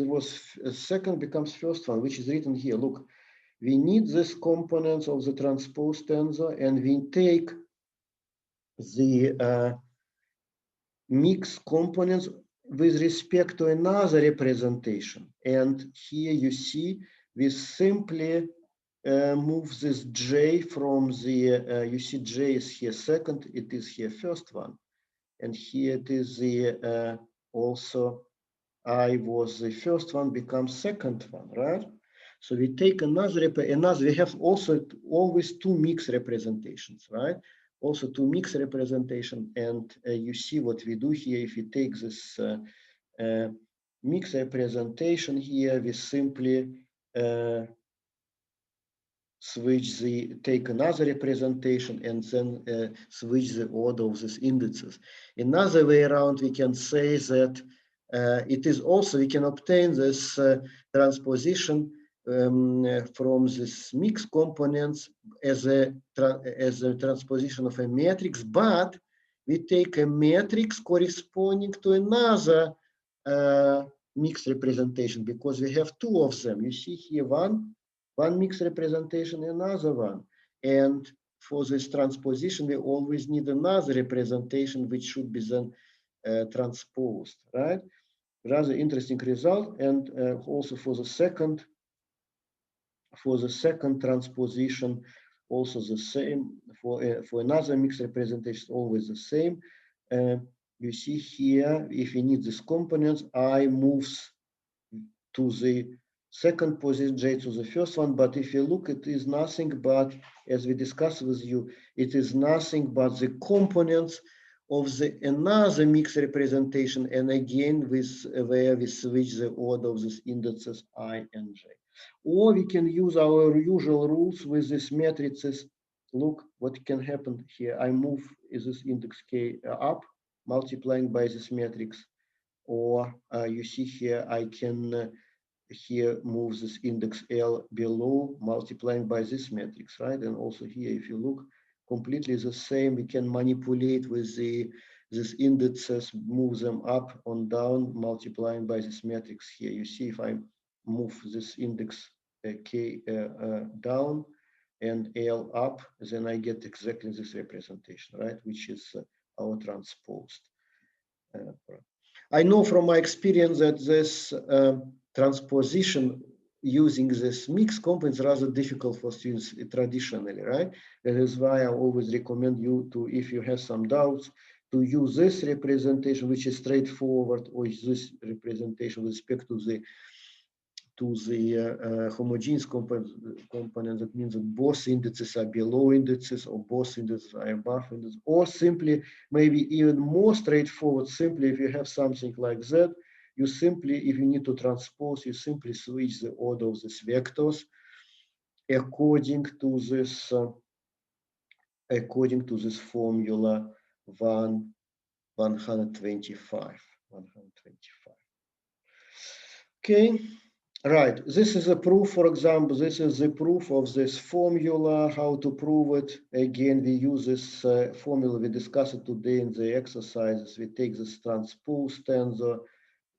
second, becomes first one, which is written here. Look, we need this components of the transposed tensor, and we take the mixed components with respect to another representation. And here you see we simply move this J from the, you see J is here second, it is here first one. And here it is the, also I was the first one, becomes second one, right? So we take another, we have also always two mixed representations, right? Also two mixed representation, and you see what we do here. If we take this mixed representation here, we simply take another representation and then switch the order of these indices. Another way around, we can say that it is also, we can obtain this transposition from this mixed components as a transposition of a matrix, but we take a matrix corresponding to another mixed representation, because we have two of them. You see here one mixed representation, another one. And for this transposition, we always need another representation, which should be then transposed, right? Rather interesting result. And also for the second transposition, also the same. For another mixed representation, always the same. you see here, if we need these components, I moves to the second position, J to the first one. But if you look, it is nothing but, as we discussed with you, it is nothing but the components of the another mixed representation. And again, with where we switch the order of these indices I and J. Or we can use our usual rules with these matrices. Look what can happen here. I move this index K up, multiplying by this matrix. Or you see here, I can here move this index L below, multiplying by this matrix, right? And also here, if you look, completely the same. We can manipulate with these indices, move them up and down, multiplying by this matrix here. You see, if I move this index K down and L up, then I get exactly this representation, right? Which is our transposed. I know from my experience that this transposition using this mixed components is rather difficult for students traditionally, right? That is why I always recommend you to, if you have some doubts, to use this representation, which is straightforward, or this representation with respect to the homogeneous component. That means that both indices are below indices, or both indices are above indices, or simply, maybe even more straightforward, simply if you have something like that, you simply, if you need to transpose, you simply switch the order of these vectors according to this formula 125. Okay. Right, this is a proof, for example, this is the proof of this formula, how to prove it. Again, we use this formula, we discussed it today in the exercises. We take this transpose tensor.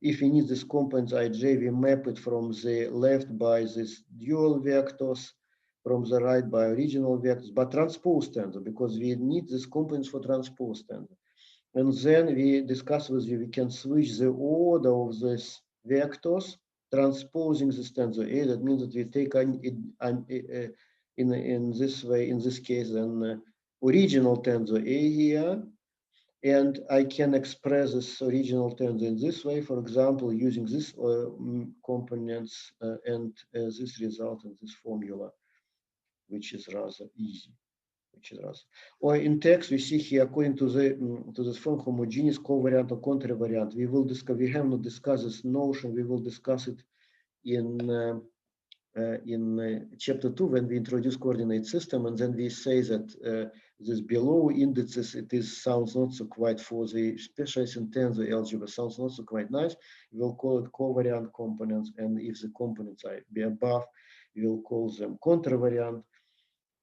If we need this components ij, we map it from the left by these dual vectors, from the right by original vectors, but transpose tensor, because we need these components for transpose tensor. And then we discuss with you, we can switch the order of these vectors, transposing this tensor A. That means that we take in this way, in this case, an original tensor A here, and I can express this original tensor in this way, for example, using this components and this result in this formula, which is rather easy. Or in text, we see here, according to this form, homogeneous covariant or contravariant. We will discuss. We have not discussed this notion. We will discuss it in chapter 2 when we introduce coordinate system, and then we say that this below indices, sounds not so quite for the specialized in tensor algebra, sounds not so quite nice. We will call it covariant components, and if the components are above, we will call them contravariant.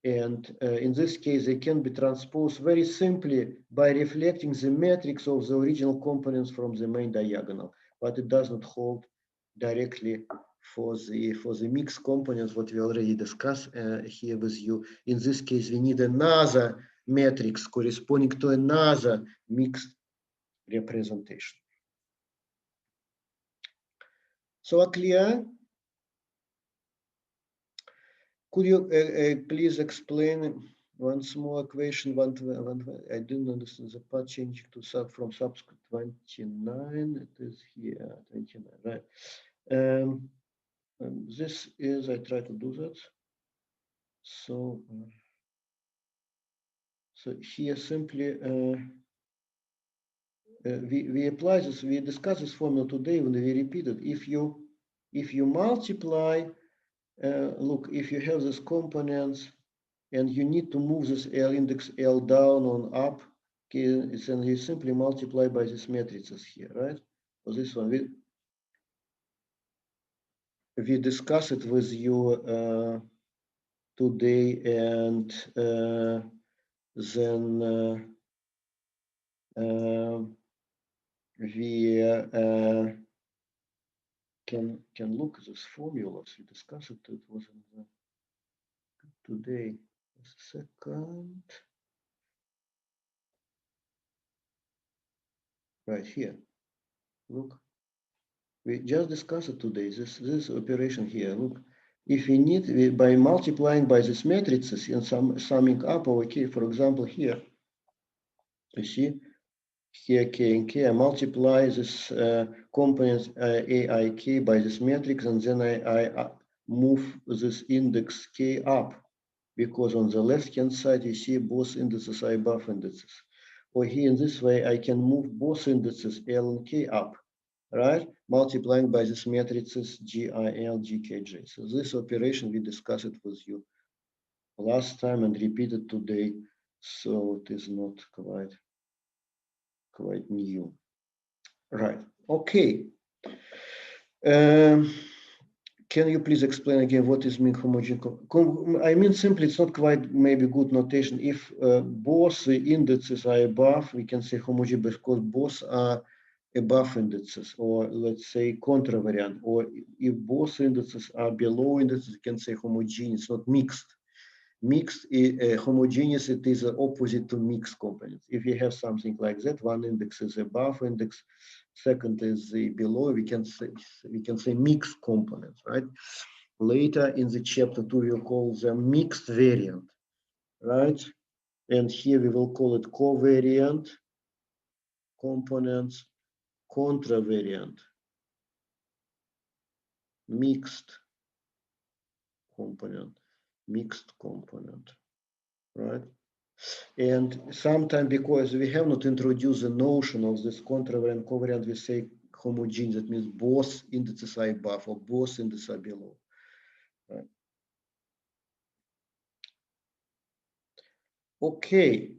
And in this case, they can be transposed very simply by reflecting the matrix of the original components from the main diagonal, but it does not hold directly for the mixed components, what we already discussed here with you. In this case, we need another matrix corresponding to another mixed representation. So clear? Could you please explain once more equation? I didn't understand the part changing to from subscript 29. It is here 29, right? This is, I try to do that. So here simply we apply this. We discussed this formula today when we repeat it. If you multiply. Look, if you have these components and you need to move this L index L down or up, okay, then you simply multiply by these matrices here, right? For this one, we discussed it with you today, and then we can look at this formulas. We discussed it. It was in today. Just a second. Right here. Look. We just discussed it today. This operation here. Look. If we need by multiplying by these matrices and summing up, okay, for example, here, you see, here k and k, I multiply this components aik by this matrix, and then I move this index k up, because on the left-hand side you see both indices are above indices. Or here in this way, I can move both indices L and K up, right? Multiplying by this matrices GIL, GKJ. So this operation, we discussed it with you last time and repeated today. So it is not quite new. Right, okay. Can you please explain again what is mean homogeneous? I mean, simply, it's not quite maybe good notation. If both the indices are above, we can say homogeneous because both are above indices, or let's say contravariant. Or if both indices are below indices, we can say homogeneous, not mixed. Mixed, homogeneous, it is opposite to mixed components. If you have something like that, one index is above index, second is below, we can say mixed components, right? Later in the chapter 2, we'll call them mixed variant, right? And here we will call it covariant components, contravariant, mixed component, right? And sometimes, because we have not introduced the notion of this contravariant, covariant, we say homogeneous. That means both indices are above or both indices are below. Right? Okay.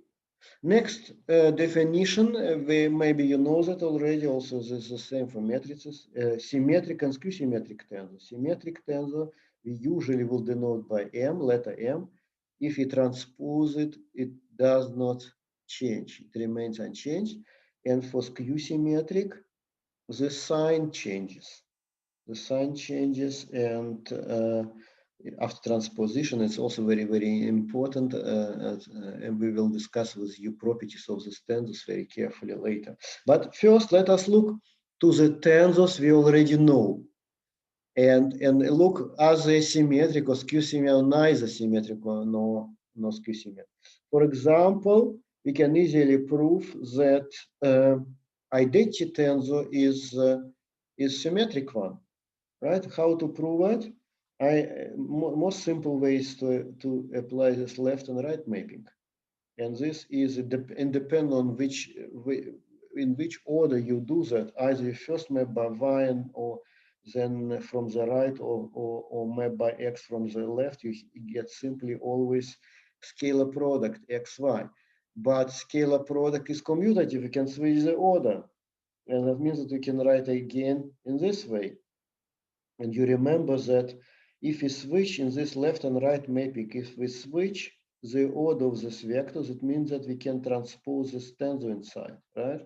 Next definition, maybe you know that already. Also, this is the same for matrices. Symmetric and skew-symmetric tensor. Symmetric tensor we usually will denote by M, letter M. If we transpose it, it does not change. It remains unchanged. And for skew-symmetric, the sign changes. The sign changes, and after transposition, it's also very, very important, and we will discuss with you properties of the tensors very carefully later. But first, let us look to the tensors we already know, and look, are they symmetric or skew-symmetric, or neither symmetric or no skew-symmetric. For example, we can easily prove that identity tensor is symmetric one. Right? How to prove it? Most simple ways to apply this left and right mapping, and this is independent on in which order you do that. Either you first map by y, or then from the right, or map by x from the left. You get simply always scalar product xy, but scalar product is commutative. You can switch the order, and that means that you can write again in this way. And you remember that if we switch in this left and right mapping, if we switch the order of this vectors, it means that we can transpose this tensor inside, right?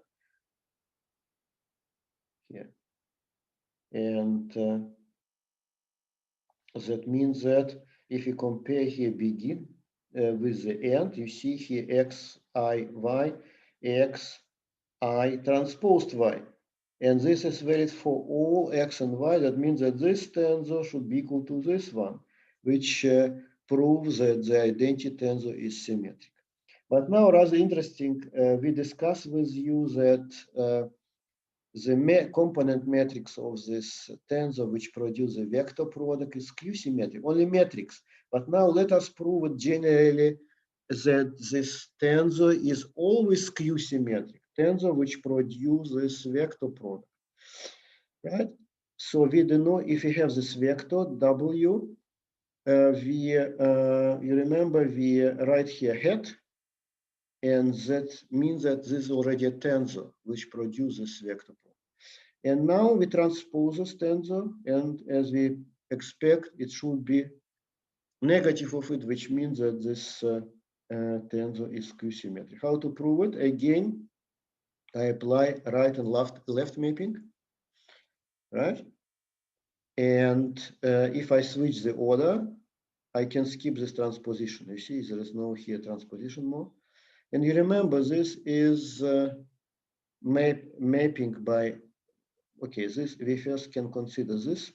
Here. And that means that if you compare here begin with the end, you see here x, I, y, x, I transposed y. And this is valid for all x and y. That means that this tensor should be equal to this one, which proves that the identity tensor is symmetric. But now, rather interesting, we discussed with you that the component matrix of this tensor, which produce a vector product, is skew-symmetric, only matrix. But now let us prove it generally that this tensor is always skew-symmetric, tensor which produce this vector product, right? So we don't know if we have this vector W, you remember we write here hat, and that means that this is already a tensor which produces vector product. And now we transpose this tensor, and as we expect, it should be negative of it, which means that this tensor is skew-symmetric. How to prove it? Again, I apply right and left mapping, right? And if I switch the order, I can skip this transposition. You see, there is no here transposition more. And you remember, this is mapping by, okay, this we first can consider this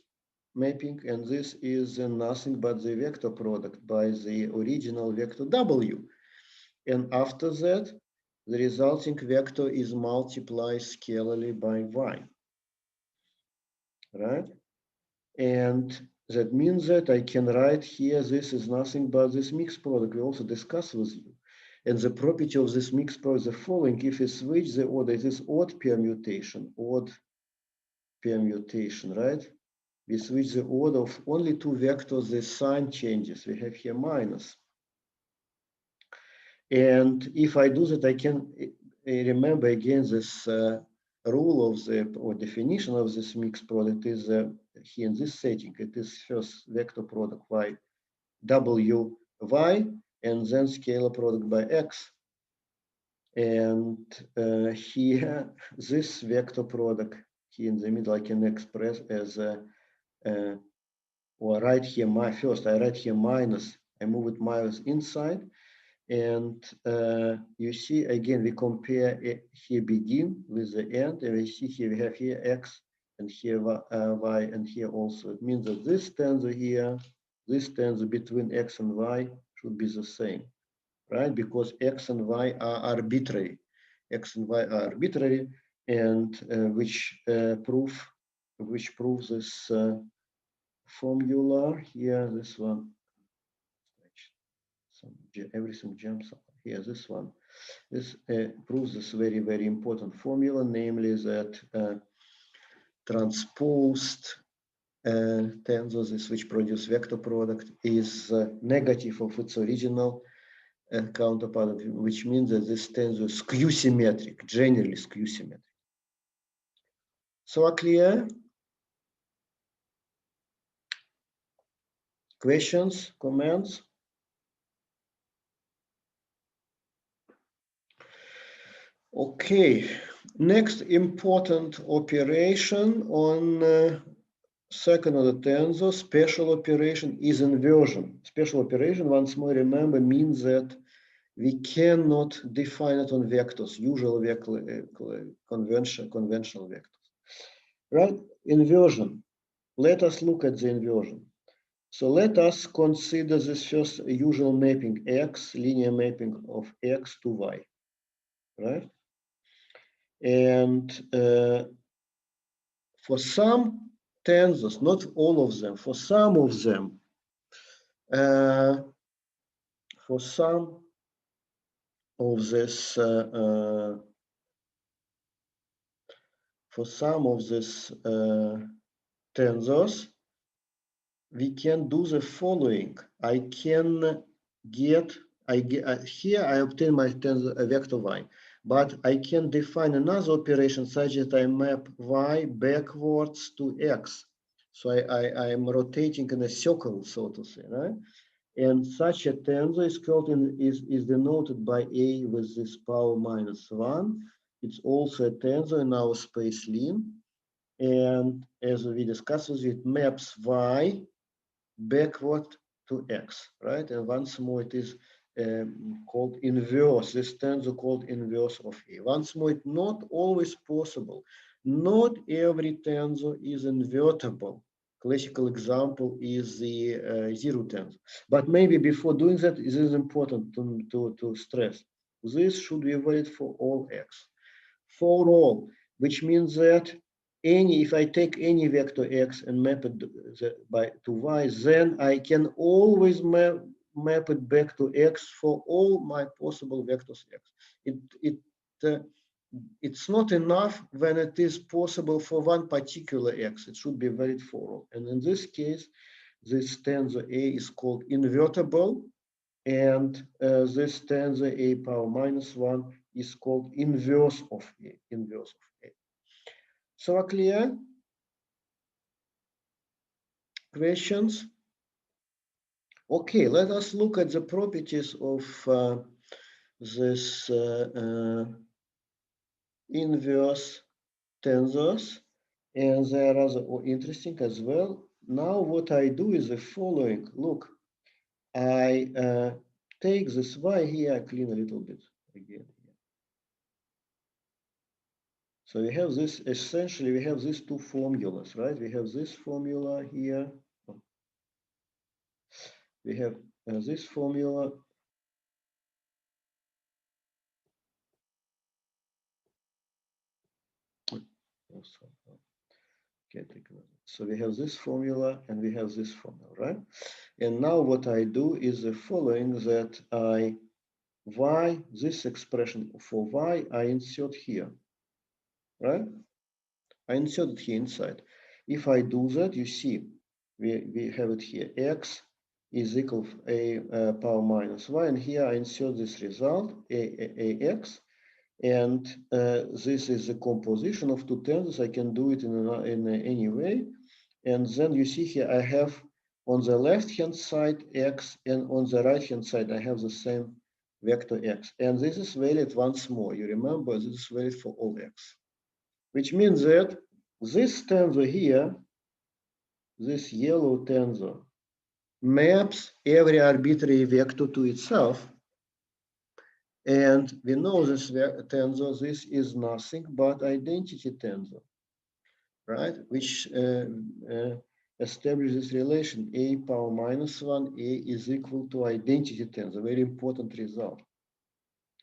mapping, and this is nothing but the vector product by the original vector W. And after that, the resulting vector is multiplied scalarly by y, right? And that means that I can write here, this is nothing but this mixed product we also discussed with you. And the property of this mixed product is the following: if we switch the order, it is odd permutation, right? We switch the order of only two vectors, the sign changes. We have here minus. And if I do that, I can remember again this rule of the, or definition of this mixed product is here in this setting. It is first vector product y w y, and then scalar product by x. And here, this vector product here in the middle, I can express as or write here first I write here minus, I move it minus inside, and you see again we compare here begin with the end, and we see here we have here x and here y, and here also. It means that this tensor here, this tensor between x and y should be the same, right? Because x and y are arbitrary. X and y are arbitrary, and which proves this formula here. This one, everything jumps up here. This one, this proves this very, very important formula, namely that transposed tensors which produce vector product is negative of its original counterpart, which means that this tensor is skew symmetric, generally skew symmetric. So clear? Questions, comments? Okay, next important operation on second order tensor, special operation, is inversion. Special operation, once more remember, means that we cannot define it on vectors, usual conventional vectors, right? Inversion. Let us look at the inversion. So let us consider this first usual mapping x, linear mapping of x to y, right? And for some tensors, not all of them, for some of them, for some of this, for some of these tensors, we can do the following. I can get, here I obtain my tensor vector y, but I can define another operation such that I map y backwards to x. So I am rotating in a circle, so to say, right? And such a tensor is called is denoted by a with this power -1. It's also a tensor in our space lim. And as we discussed, it maps y backward to x, right? And once more, it is called inverse. This tensor called inverse of a. Once more, it's not always possible. Not every tensor is invertible. Classical example is the zero tensor. But maybe before doing that, it is important to stress. This should be valid for all x. For all, which means that if I take any vector x and map it to y, then I can always map it back to x for all my possible vectors x. It's not enough when it is possible for one particular x. It should be valid for all. And in this case, this tensor A is called invertible, and this tensor A power -1 is called inverse of A. Inverse of A. So clear? Questions? Okay, let us look at the properties of this inverse tensors, and they are rather interesting as well. Now what I do is the following. Look, I take this y here, I clean a little bit again. So we have this, essentially we have these two formulas, right? We have this formula here. We have this formula So we have this formula and we have this formula, right? And now what I do is the following, that this expression for y, I insert here, right? I insert it here inside. If I do that, you see, we have it here, x is equal to a power minus y, and here I insert this result, ax, and this is the composition of two tensors. I can do it in any way. And then you see here, I have on the left-hand side x, and on the right-hand side, I have the same vector x. And this is valid once more. You remember, this is valid for all x, which means that this tensor here, this yellow tensor, maps every arbitrary vector to itself. And we know this tensor, this is nothing but identity tensor, right? Which establishes this relation, a power minus 1, a is equal to identity tensor. Very important result.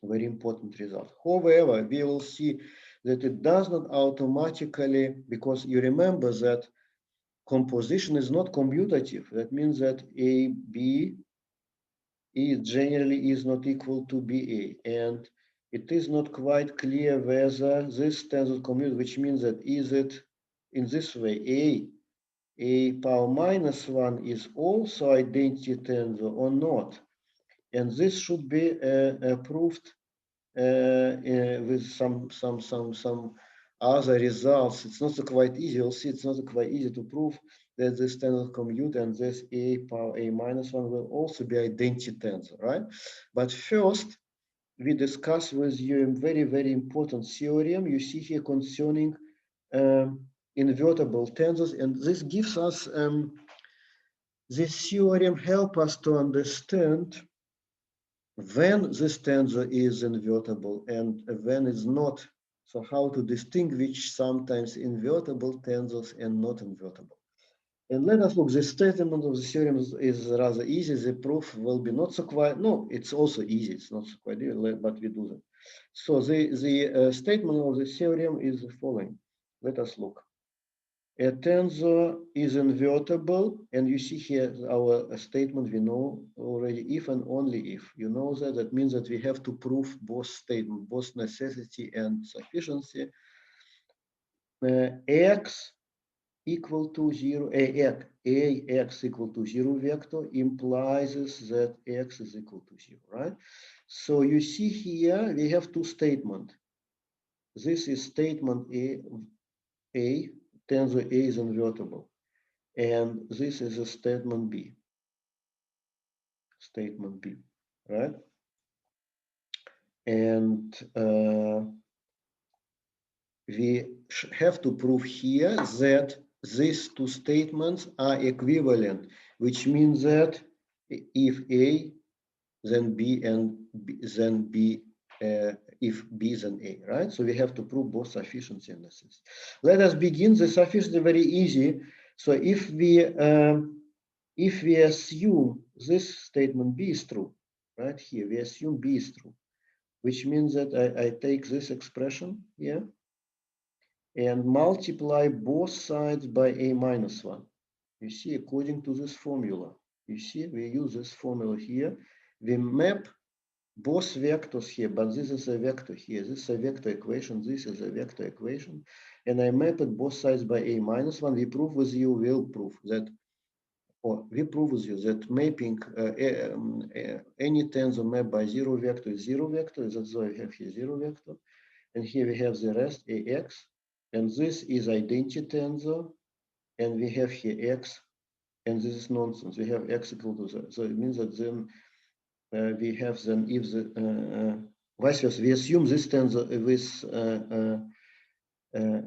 Very important result. However, we will see that it does not automatically, because you remember that composition is not commutative. That means that a, b, generally is not equal to BA, and it is not quite clear whether this tensor commute, which means that is it in this way, a power minus 1 is also identity tensor or not, and this should be proved with some other results. It's not so quite easy. You'll see it's not so quite easy to prove that this tensor commute and this a power a minus 1 will also be identity tensor, right? But first, we discuss with you a very, very important theorem you see here concerning invertible tensors, and this gives us this theorem help us to understand when this tensor is invertible and when it's not. So how to distinguish sometimes invertible tensors and not invertible. And let us look, the statement of the theorem is rather easy. The proof will be not so quite, no, it's also easy. It's not so quite easy, but we do that. So the statement of the theorem is the following. Let us look. A tensor is invertible, and you see here our statement, we know already if and only if. You know that, that means that we have to prove both statements, both necessity and sufficiency. X equal to 0, ax equal to 0 vector implies that x is equal to 0, right? So you see here we have two statements. This is statement A, tensor A is invertible, and this is a statement B, right? And we have to prove here that these two statements are equivalent, which means that if A, then B, and B, then B, if B then A, right? So we have to prove both sufficiency and necessity. Let us begin. The sufficiency very easy. So if we assume this statement B is true, right here, we assume B is true, which means that I take this expression here and multiply both sides by a minus 1. You see, according to this formula, you see, we use this formula here. We map both vectors here, but this is a vector here. This is a vector equation. This is a vector equation. And I map it both sides by a minus 1. We prove with you, will prove that, or we prove with you that mapping any tensor mapped by 0 vector is 0 vector. That's why we have here 0 vector. And here we have the rest, ax. And this is identity tensor. And we have here x. And this is nonsense. We have x equal to that. So it means that then we have then if the vice versa, we assume this tensor with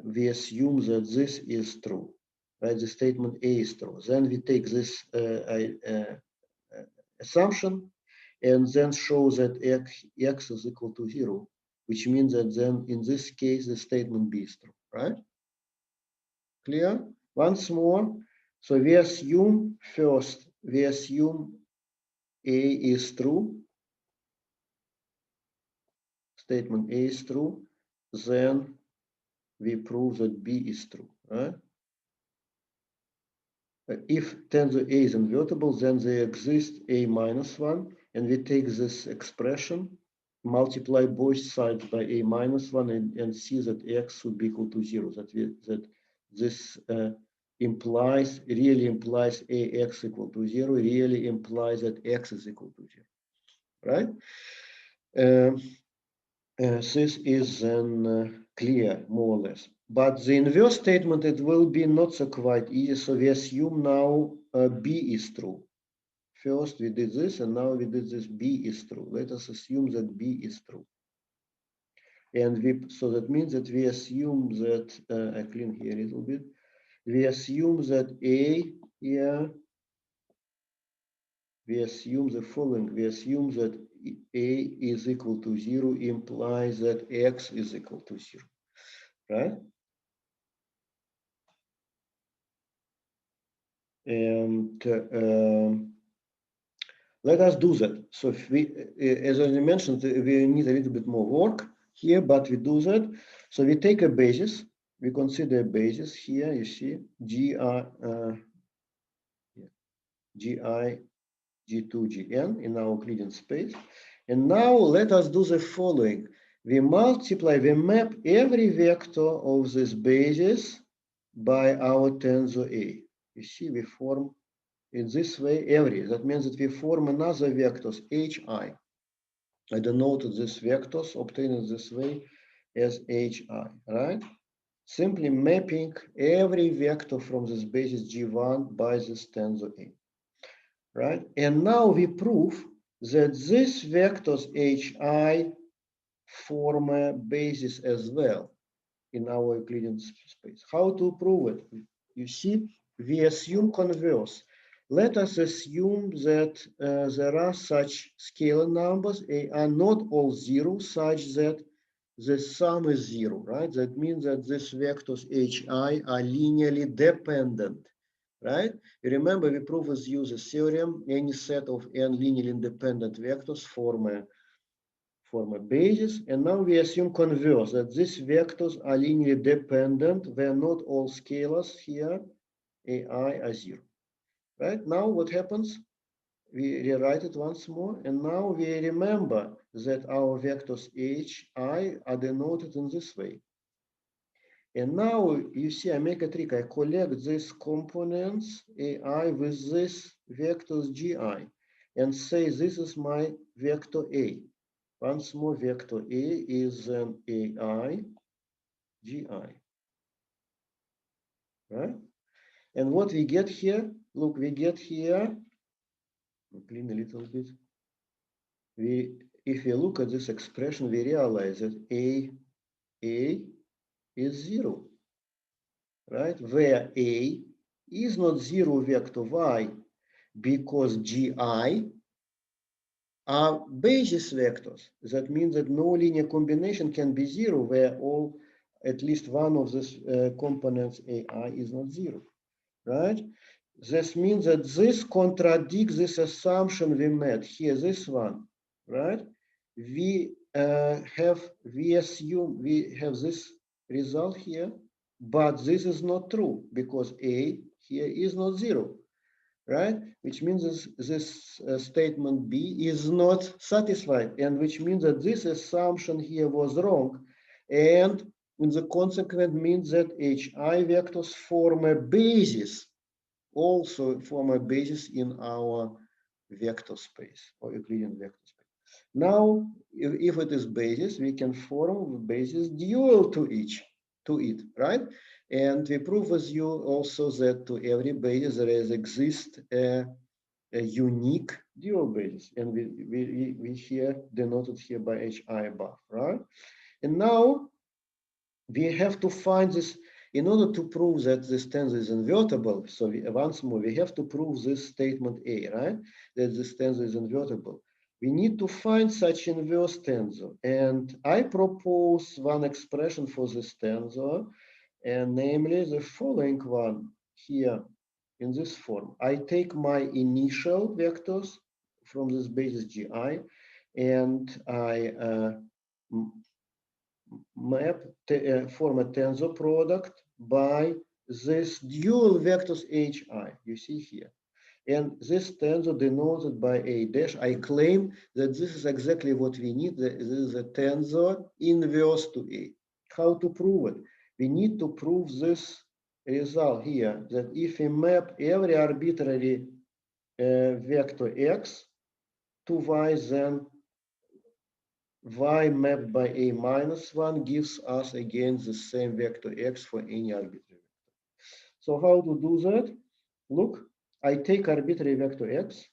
we assume that this is true, right? The statement A is true. Then we take this assumption and then show that x is equal to 0, which means that then in this case the statement B is true, right? Clear? Once more. So we assume first, we assume A is true. Statement A is true. Then we prove that B is true, right? if tensor A is invertible, then there exists A minus 1, and we take this expression, multiply both sides by A minus 1, and see that x should be equal to 0. That this really implies AX equal to 0, really implies that x is equal to 0, right? This is then clear, more or less. But the inverse statement, it will be not so quite easy. So we assume now B is true. First we did this, and now we did this. B is true. Let us assume that B is true. And so that means that we assume that, I clean here a little bit. We assume that A here, we assume the following. We assume that A is equal to 0 implies that X is equal to 0, right? And let us do that. So if we, as I mentioned, we need a little bit more work here, but we do that. So we take a basis. We consider a basis here. You see, Gi, G2, Gn in our Euclidean space. And now let us do the following. We map every vector of this basis by our tensor A. You see, we form in this way that means that we form another vectors hi. I denoted these vectors obtained in this way as hi, right? Simply mapping every vector from this basis G1 by this tensor A, right? And now we prove that these vectors hi form a basis as well in our Euclidean space. How to prove it? You see, we assume converse. Let us assume that there are such scalar numbers, are not all zero, such that the sum is 0, right? That means that these vectors hi are linearly dependent, right? You remember we proved with you the theorem, any set of n linearly independent vectors form a basis, and now we assume converse, that these vectors are linearly dependent, where not all scalars here, ai are 0. Right? Now what happens? We rewrite it once more, and now we remember that our vectors hi are denoted in this way. And now you see, I make a trick. I collect these components ai with these vectors gi, and say this is my vector A. Once more, vector A is an ai gi, right? And what we get here, look, we get here, I'll clean a little bit. If we look at this expression, we realize that A is 0, right? Where A is not 0 vector y, because gi are basis vectors. That means that no linear combination can be 0 where at least one of these components ai is not 0, right? This means that this contradicts this assumption we made here, this one, right? We assume we have this result here, but this is not true because A here is not 0, right? Which means this statement B is not satisfied, and which means that this assumption here was wrong, and in the consequent means that hi vectors form a basis, also form a basis in our vector space or Euclidean vector space. Now, if it is basis, we can form a basis dual to it, right? And we prove with you also that to every basis there exists a unique dual basis, and we here denoted here by hi above, right? And now we have to find this. In order to prove that this tensor is invertible, so once more, we have to prove this statement A, right? That this tensor is invertible. We need to find such inverse tensor. And I propose one expression for this tensor, and namely the following one here in this form. I take my initial vectors from this basis gi, and I form a tensor product by this dual vectors hi, you see here. And this tensor denoted by a dash, I claim that this is exactly what we need. This is a tensor inverse to A. How to prove it? We need to prove this result here, that if we map every arbitrary vector x to y, then y mapped by A minus 1 gives us again the same vector x for any arbitrary vector. So how to do that? Look, I take arbitrary vector x,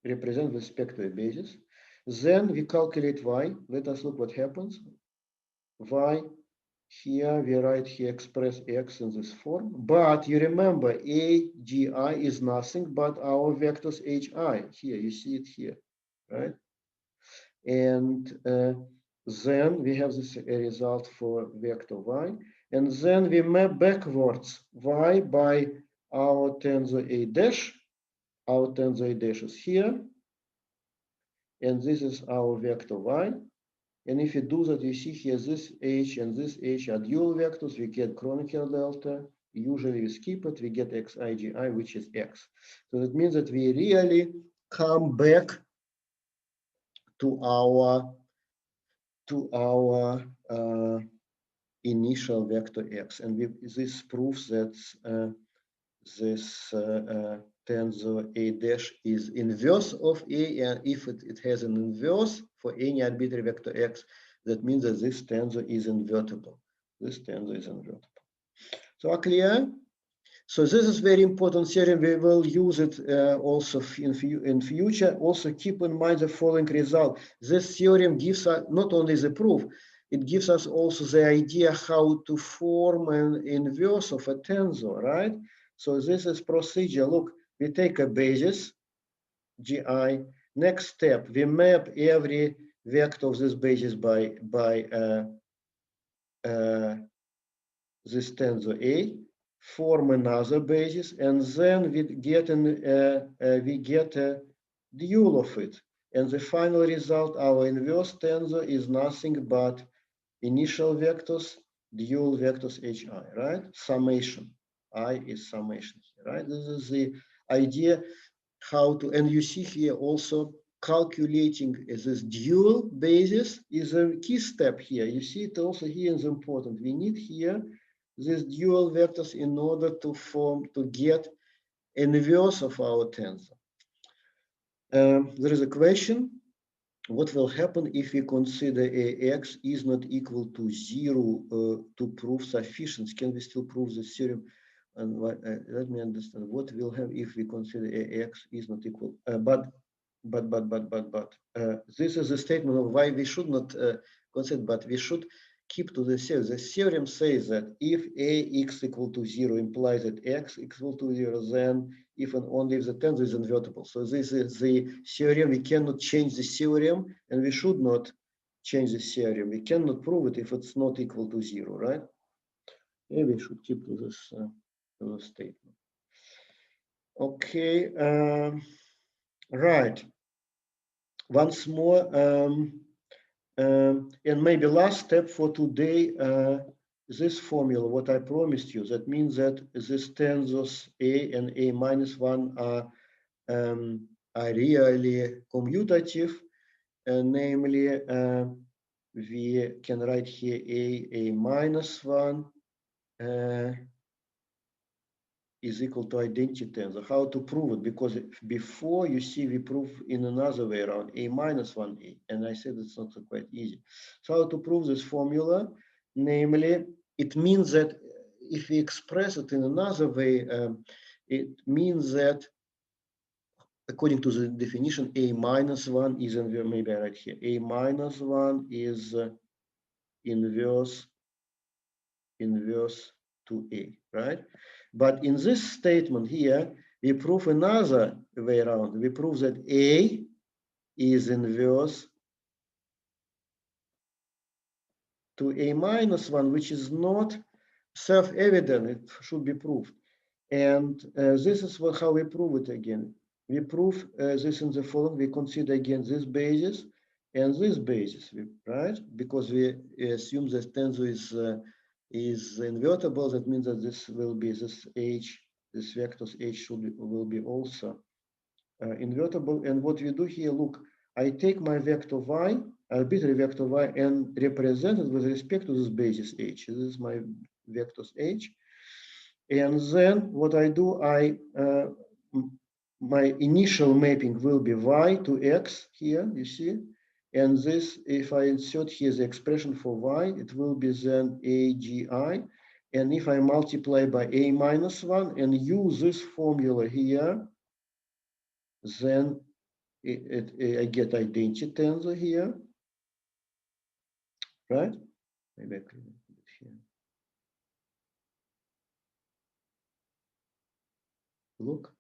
represent with respect to a basis. Then we calculate y. Let us look what happens. Y, here we write here express x in this form. But you remember AGI is nothing but our vectors HI. Here, you see it here, right? And then we have this result for vector y. And then we map backwards y by our tensor A dash. Our tensor A dash is here. And this is our vector y. And if you do that, you see here this h and this h are dual vectors. We get Kronecker delta. Usually we skip it. We get xigi, which is x. So that means that we really come back to our initial vector x, and this proves that this tensor A dash is inverse of A, and if it has an inverse for any arbitrary vector x, that means that this tensor is invertible. This tensor is invertible. So clear? So this is very important theorem. We will use it also in future. Also keep in mind the following result. This theorem gives us not only the proof, it gives us also the idea how to form an inverse of a tensor, right? So this is procedure. Look, we take a basis, GI. Next step, we map every vector of this basis by this tensor A, form another basis, and then we get a dual of it. And the final result, our inverse tensor, is nothing but initial vectors, dual vectors HI, right? Summation. I is summation, right? This is the idea how to, and you see here also calculating this dual basis is a key step here. You see it also here is important. We need here these dual vectors in order to get an inverse of our tensor. There is a question: what will happen if we consider AX is not equal to 0 to prove sufficiency? Can we still prove the theorem? And let me understand what will happen if we consider AX is not equal. But this is a statement of why we should not consider, but we should keep to the theorem. The theorem says that if AX equal to 0 implies that X equal to 0, then if and only if the tensor is invertible. So this is the theorem. We cannot change the theorem, and we should not change the theorem. We cannot prove it if it's not equal to 0, right? Maybe we should keep to this statement. Okay, right. Once more, and maybe last step for today, this formula, what I promised you, that means that these tensors A and A minus 1 are really commutative, namely, we can write here A minus 1 is equal to identity tensor. How to prove it? Because before, you see, we prove in another way around, A minus 1A, and I said it's not so quite easy. So how to prove this formula? Namely, it means that if we express it in another way, it means that according to the definition, A minus 1 is inverse, maybe I write here, A minus 1 is inverse to A, right? But in this statement here, we prove another way around. We prove that A is inverse to A minus 1, which is not self-evident. It should be proved. And this is how we prove it again. We prove this in the following. We consider again this basis and this basis, right? Because we assume that tensor is is invertible, that means that this will be this vectors h will be also invertible. And what we do here, look, I take my vector y, arbitrary vector y, and represent it with respect to this basis h. This is my vectors h. And then what I do, my initial mapping will be y to x here, you see. And this, if I insert here the expression for y, it will be then agi. And if I multiply by a minus 1 and use this formula here, then I get identity tensor here, right? Maybe I can put it here. Look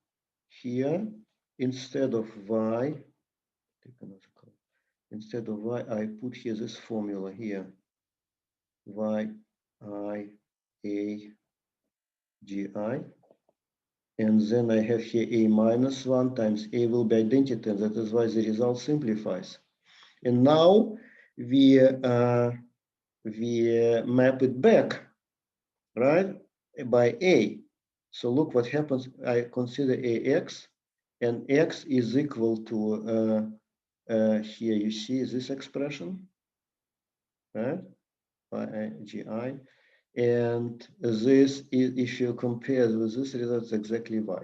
here, instead of y, take another color. Instead of y, I put here this formula here, y I a g I, and then I have here a minus 1 times a will be identity, and that is why the result simplifies. And now we map it back, right, by a. So look what happens. I consider ax, and x is equal to here you see this expression, right, gi, and this is, if you compare with this result, it's exactly y.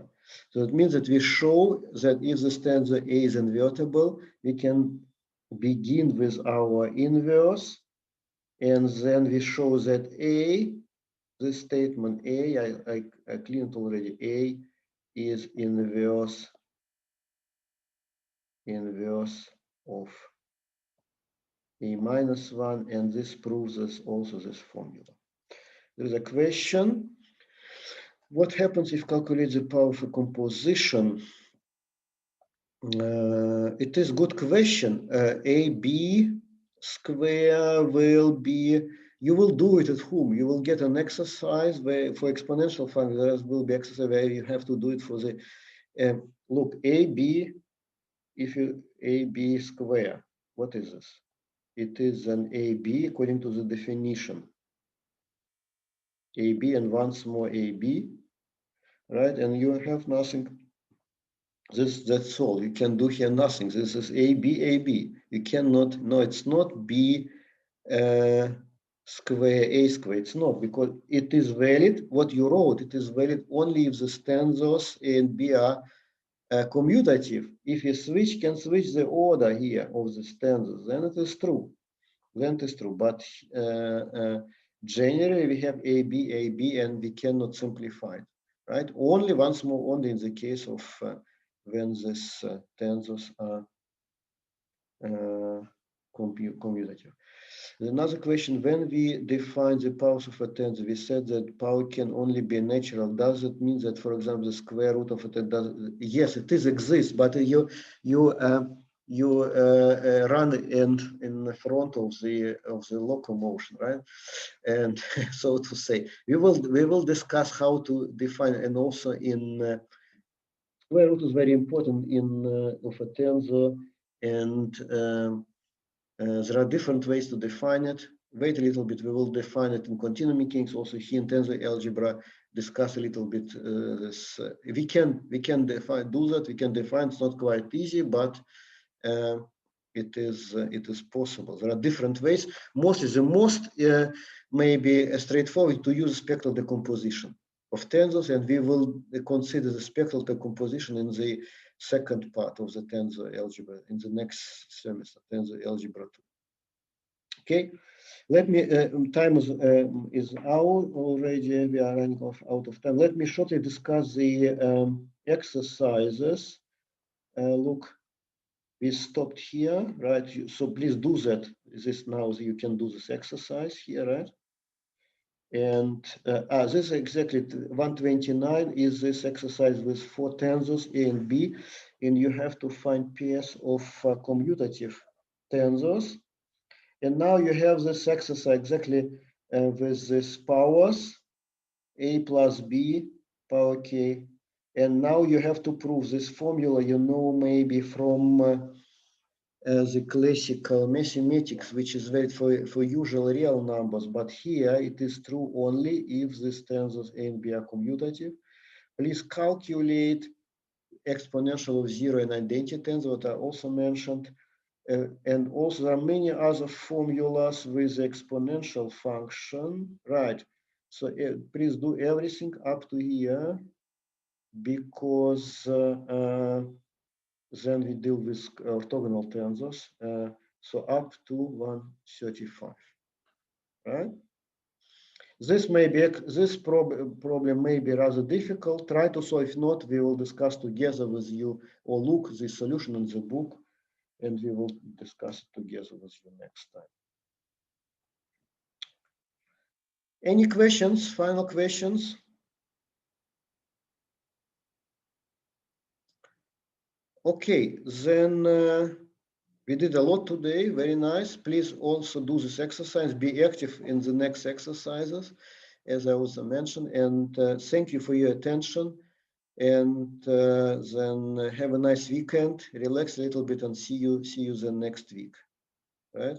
So it means that we show that if the tensor a is invertible, we can begin with our inverse, and then we show that a, this statement a, I cleaned already, a is inverse of a minus 1, and this proves this also this formula. There is a question: what happens if calculate the power of a composition? It is good question. AB square will be, you will do it at home. You will get an exercise where for exponential function there will be exercise where you have to do it for the look, AB, if you AB square, what is this? It is an AB according to the definition. AB and once more AB, right? And you have nothing. That's all. You can do here nothing. This is AB, AB. You cannot, no, it's not B square, A square. It's not, because it is valid. What you wrote, it is valid only if the tensors A and B are commutative. If you can switch the order here of the tensors, then it is true. Then it is true. But generally, we have AB, AB, and we cannot simplify it, right? Only once more, only in the case of when these tensors are commutative. Another question: when we define the powers of a tensor, we said that power can only be natural. Does it mean that, for example, the square root of it does? Yes, it is exists, but you run in front of the locomotion, right? And so to say, we will discuss how to define, and also in square root is very important in of a tensor, and there are different ways to define it. Wait a little bit, we will define it in continuum mechanics. Also here in tensor algebra, discuss a little bit this. We can do that. We can define. It's not quite easy, but it is possible. There are different ways. Mostly, the most maybe straightforward to use spectral decomposition of tensors, and we will consider the spectral decomposition in the second part of the tensor algebra in the next semester, tensor algebra 2. Okay, let me. Time is out already. We are running out of time. Let me shortly discuss the exercises. Look, we stopped here, right? So please do that. This now you can do this exercise here, right? And this is exactly 129 is this exercise with 4 tensors A and B, and you have to find pairs of commutative tensors. And now you have this exercise exactly with these powers, A plus B power K. And now you have to prove this formula, you know, maybe from the classical mathematics, which is valid for usual real numbers, but here it is true only if these tensors A and B are commutative. Please calculate exponential of zero and identity tensor that are also mentioned. And also there are many other formulas with exponential function, right? So please do everything up to here, because then we deal with orthogonal tensors. So up to 135, right? This problem may be rather difficult. Try to solve. If not, we will discuss together with you, or look the solution in the book, and we will discuss it together with you next time. Any questions? Final questions? Okay, then we did a lot today. Very nice. Please also do this exercise. Be active in the next exercises, as I also mentioned. And thank you for your attention. And then have a nice weekend. Relax a little bit, and see you then next week. Right?